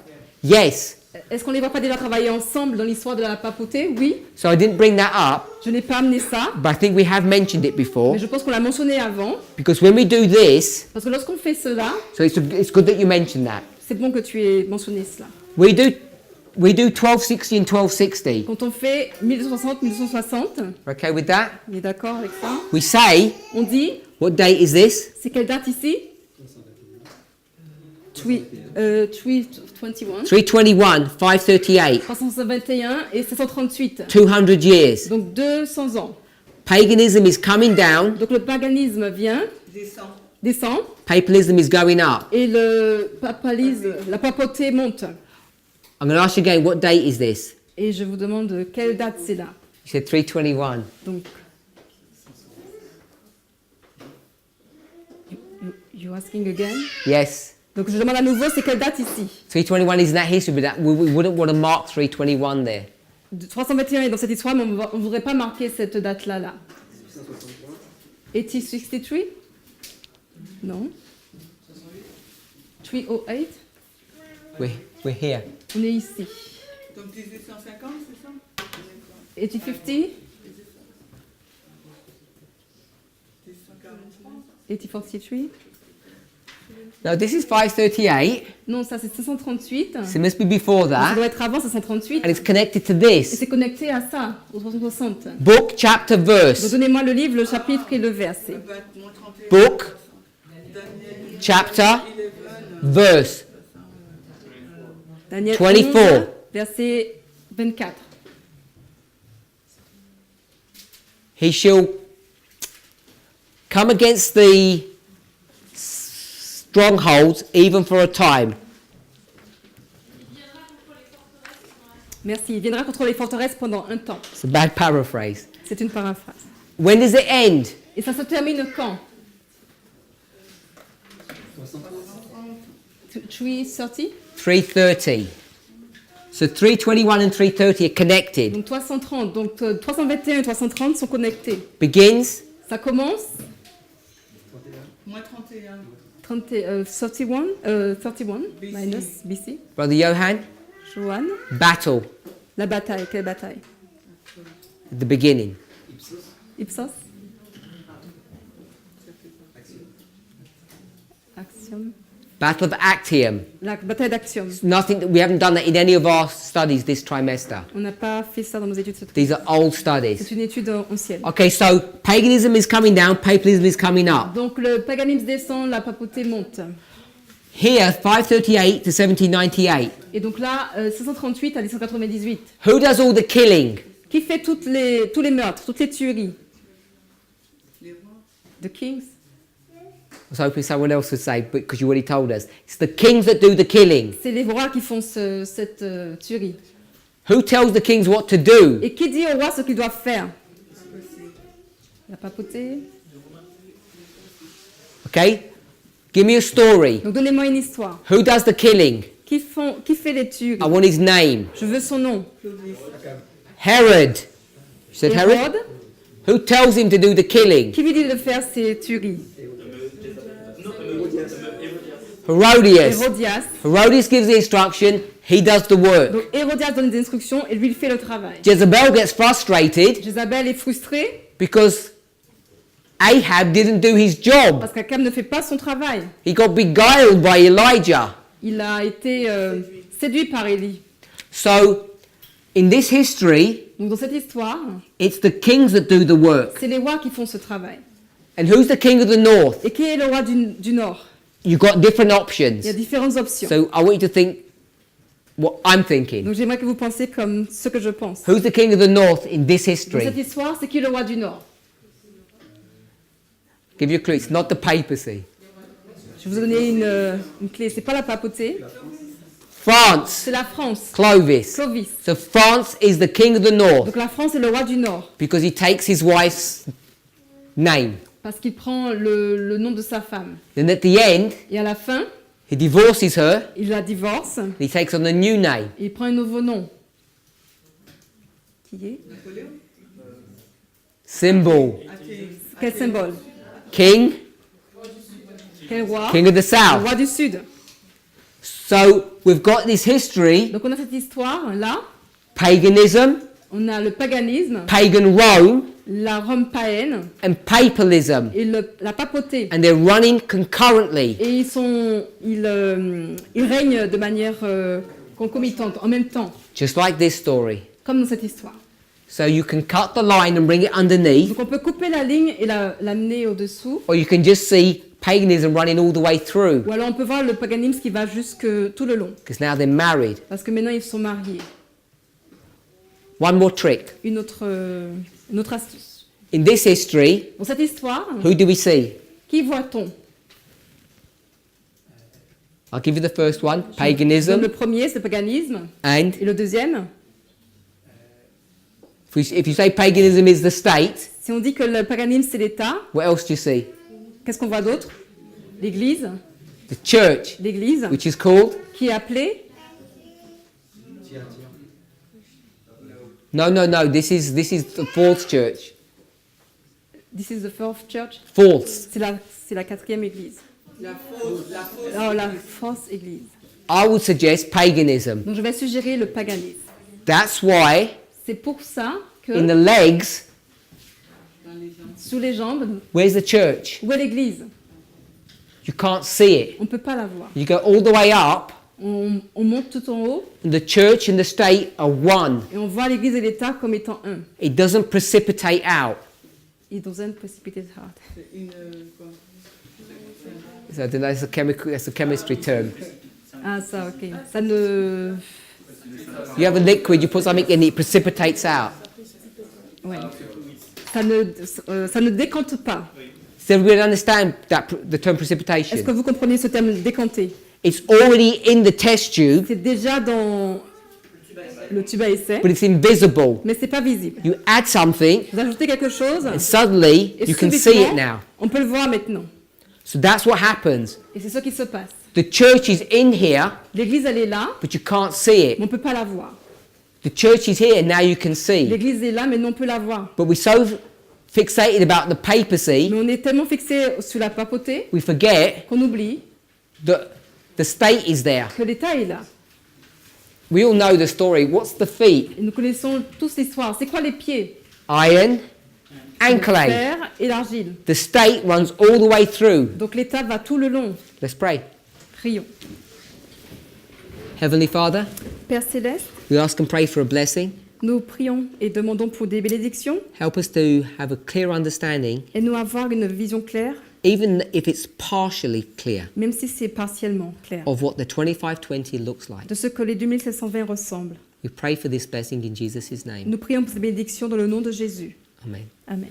Yes. Est-ce qu'on ne les voit pas déjà travailler ensemble dans l'histoire de la papauté? Oui. So I didn't bring that up, Je n'ai pas amené ça, but I think we have mentioned it before. mais je pense qu'on l'a mentionné avant. Because when we do this, Parce que lorsqu'on fait cela, so it's good that you mentioned that. c'est bon que tu aies mentionné cela. We do 1260 and 1260. Quand on fait 1260, 1260, Okay with that? on est d'accord avec ça? We say, On dit, what date is this? c'est quelle date ici? 321, 321, 538. 321 et 738. 200 years. Donc 200 ans. Paganism is coming down. Donc le paganisme vient, descend, Papalism is going up. et la papauté monte. I'm going to ask you again, what date is this? Et je vous demande quelle date c'est là. You said 321. Donc, you asking again? Yes. Donc je demande à nouveau, c'est quelle date ici? 321 is in that history, but we wouldn't want to mark 321 there. 321 est dans cette histoire, mais on ne voudrait pas marquer cette date-là. Là. 1863? Non. 308? We're here. On est ici. Donc 1850, c'est ça? 1850? 1843? No, this is 538. Non, ça c'est 538. So it must be before Ça that. doit être avant 538. And it's connected to Et this. c'est connecté à ça, au 360. Book, chapter, Donc verse. donnez-moi le livre, le chapitre et le verset. Book, chapter, verse. Daniel 24. 11, verset 24. He shall come against the strongholds even for a time. Merci. Il viendra contre les forteresses pendant un temps. It's a bad paraphrase. C'est une paraphrase. When does it end? Et ça se termine quand? 330? 330. So 321 and 330 are connected. Donc 330. Donc 321 et 330 sont connectés. Begins Ça commence Moins 31. 31 minus BC. Brother Johan, Johan. battle La bataille. Quelle bataille? at the beginning. Ipsos. Axiom. Battle of Actium. La bataille d'Axiom. Nothing. We haven't done that in any of our studies this trimester. On n'a pas fait ça dans nos études. These are old studies. C'est une étude ancienne. Okay, so paganism is coming down, papalism is coming up. Donc le paganisme descend, la papauté monte. Here, 538 to 1798. Et donc là, 638 à 1798. Who does all the killing? Qui fait tous les meurtres, toutes les tueries? The kings. I was hoping someone else would say, but because you already told us. It's the kings that do the killing. C'est les rois qui font cette tuerie. Who tells the kings what to do? Et qui dit au roi ce qu'ils doivent faire? La papauté. Okay? Give me a story. Donc donnez-moi une histoire. Who does the killing? Qui fait les tueries? I want his name. Je veux son nom. Herod. You said Herod? Hérode. Who tells him to do the killing? Qui lui dit de faire ces tueries? Herodias. Hérodias. Herodias gives the instruction, he does the work. Donc Hérodias donne des instructions et lui il fait le travail. Jezebel gets frustrated Jézabel est frustrée because Ahab didn't do his job. parce qu'Akab ne fait pas son travail. He got beguiled by Elijah. Il a été séduit par Élie. So, in this history, Donc dans cette histoire, it's the kings that do the work. c'est les rois qui font ce travail. And who's the king of the north? Et qui est le roi du Nord? You've got different options. Il y a différentes options. So I want you to think what I'm thinking. Donc j'aimerais que vous pensiez comme ce que je pense. Who's the king of the north in this Dans history? cette histoire, c'est qui le roi du Nord? Give you a clue. It's not the papacy. Je vais vous donner une clé. C'est pas la papauté, France. c'est la France. Clovis. Clovis. So France is the king of the north Donc la France est le roi du Nord because he takes his wife's name. parce qu'il prend le nom de sa femme. Then at the end, Et à la fin, he divorces her. il la divorce. He takes on a new name. Et il prend un nouveau nom. Qui est? Symbol. Quel symbole? King. Quel roi? King of the Le south. roi du Sud. So we've got this history. Donc on a cette histoire là. Paganism. On a le paganisme, Pagan Rome. la Rome païenne And papalism. et la papauté. And they're running concurrently. Et ils règnent de manière concomitante, en même temps, Just like this story. comme dans cette histoire. So you can cut the line and bring it underneath. Donc on peut couper la ligne et l'amener au-dessous. Or you can just see paganism running all the way through. Ou alors on peut voir le paganisme qui va jusque tout le long. Because now they're married. Parce que maintenant ils sont mariés. One more trick. Une autre astuce. In this history, Dans cette histoire, who do we see? qui voit-on? I'll give you the first one. Donc, Paganism. le premier, c'est le paganisme. And Et le deuxième, if you say paganism is the state, si on dit que le paganisme c'est l'État, what else do you see? qu'est-ce qu'on voit d'autre? L'Église. The church, L'Église, which is called? qui est appelée. No. This is the false church. This is the fourth church. False. C'est la quatrième église. Oh, la fausse église. I would suggest paganism. Donc je vais suggérer le paganisme. That's why C'est pour ça que in the legs, sous les jambes, where's the church? où est l'église? You can't see it. On ne peut pas la voir. You go all the way up, On monte tout en haut and the church and the state are one. et on voit l'église et l'État comme étant un. It doesn't precipitate out. It doesn't precipitate out. So I don't know, that's a chemistry term. Ah ça, ok. Ça ne... You have a liquid, you put something in, it precipitates out. Ouais. Ça ne décante pas. Does everybody understand the term Est-ce precipitation? que vous comprenez ce terme décanter? It's already in the test tube, C'est déjà dans le tube à essai, but it's invisible. mais c'est pas visible. You add something, Vous ajoutez quelque chose and suddenly et you can see it subitement, now. on peut le voir maintenant. So that's what happens. Et c'est ce qui se passe. The church is in here, L'église, elle est là, but you can't see mais it. on peut pas la voir. The church is here, now you can see. L'église est là, mais non, on peut la voir. But we're so fixated about the papacy, Mais on est tellement fixé sur la papauté we forget qu'on oublie that the state is there. que l'État est là. We all know the story. What's the feet? Et nous connaissons tous l'histoire. C'est quoi les pieds? Iron and Le clay. fer et l'argile. The state runs all the way through. Donc l'État va tout le long. Let's pray. Prions. Heavenly Father, Père Céleste, we ask and pray for a blessing. nous prions et demandons pour des bénédictions. Help us to have a clear understanding, Aide-nous à avoir une vision claire, even if it's partially clear, même si c'est partiellement clair, of what the 2520 looks like. de ce que les 2720 ressemblent. We pray for this blessing in Jesus' name. Nous prions pour cette bénédiction dans le nom de Jésus. Amen. Amen.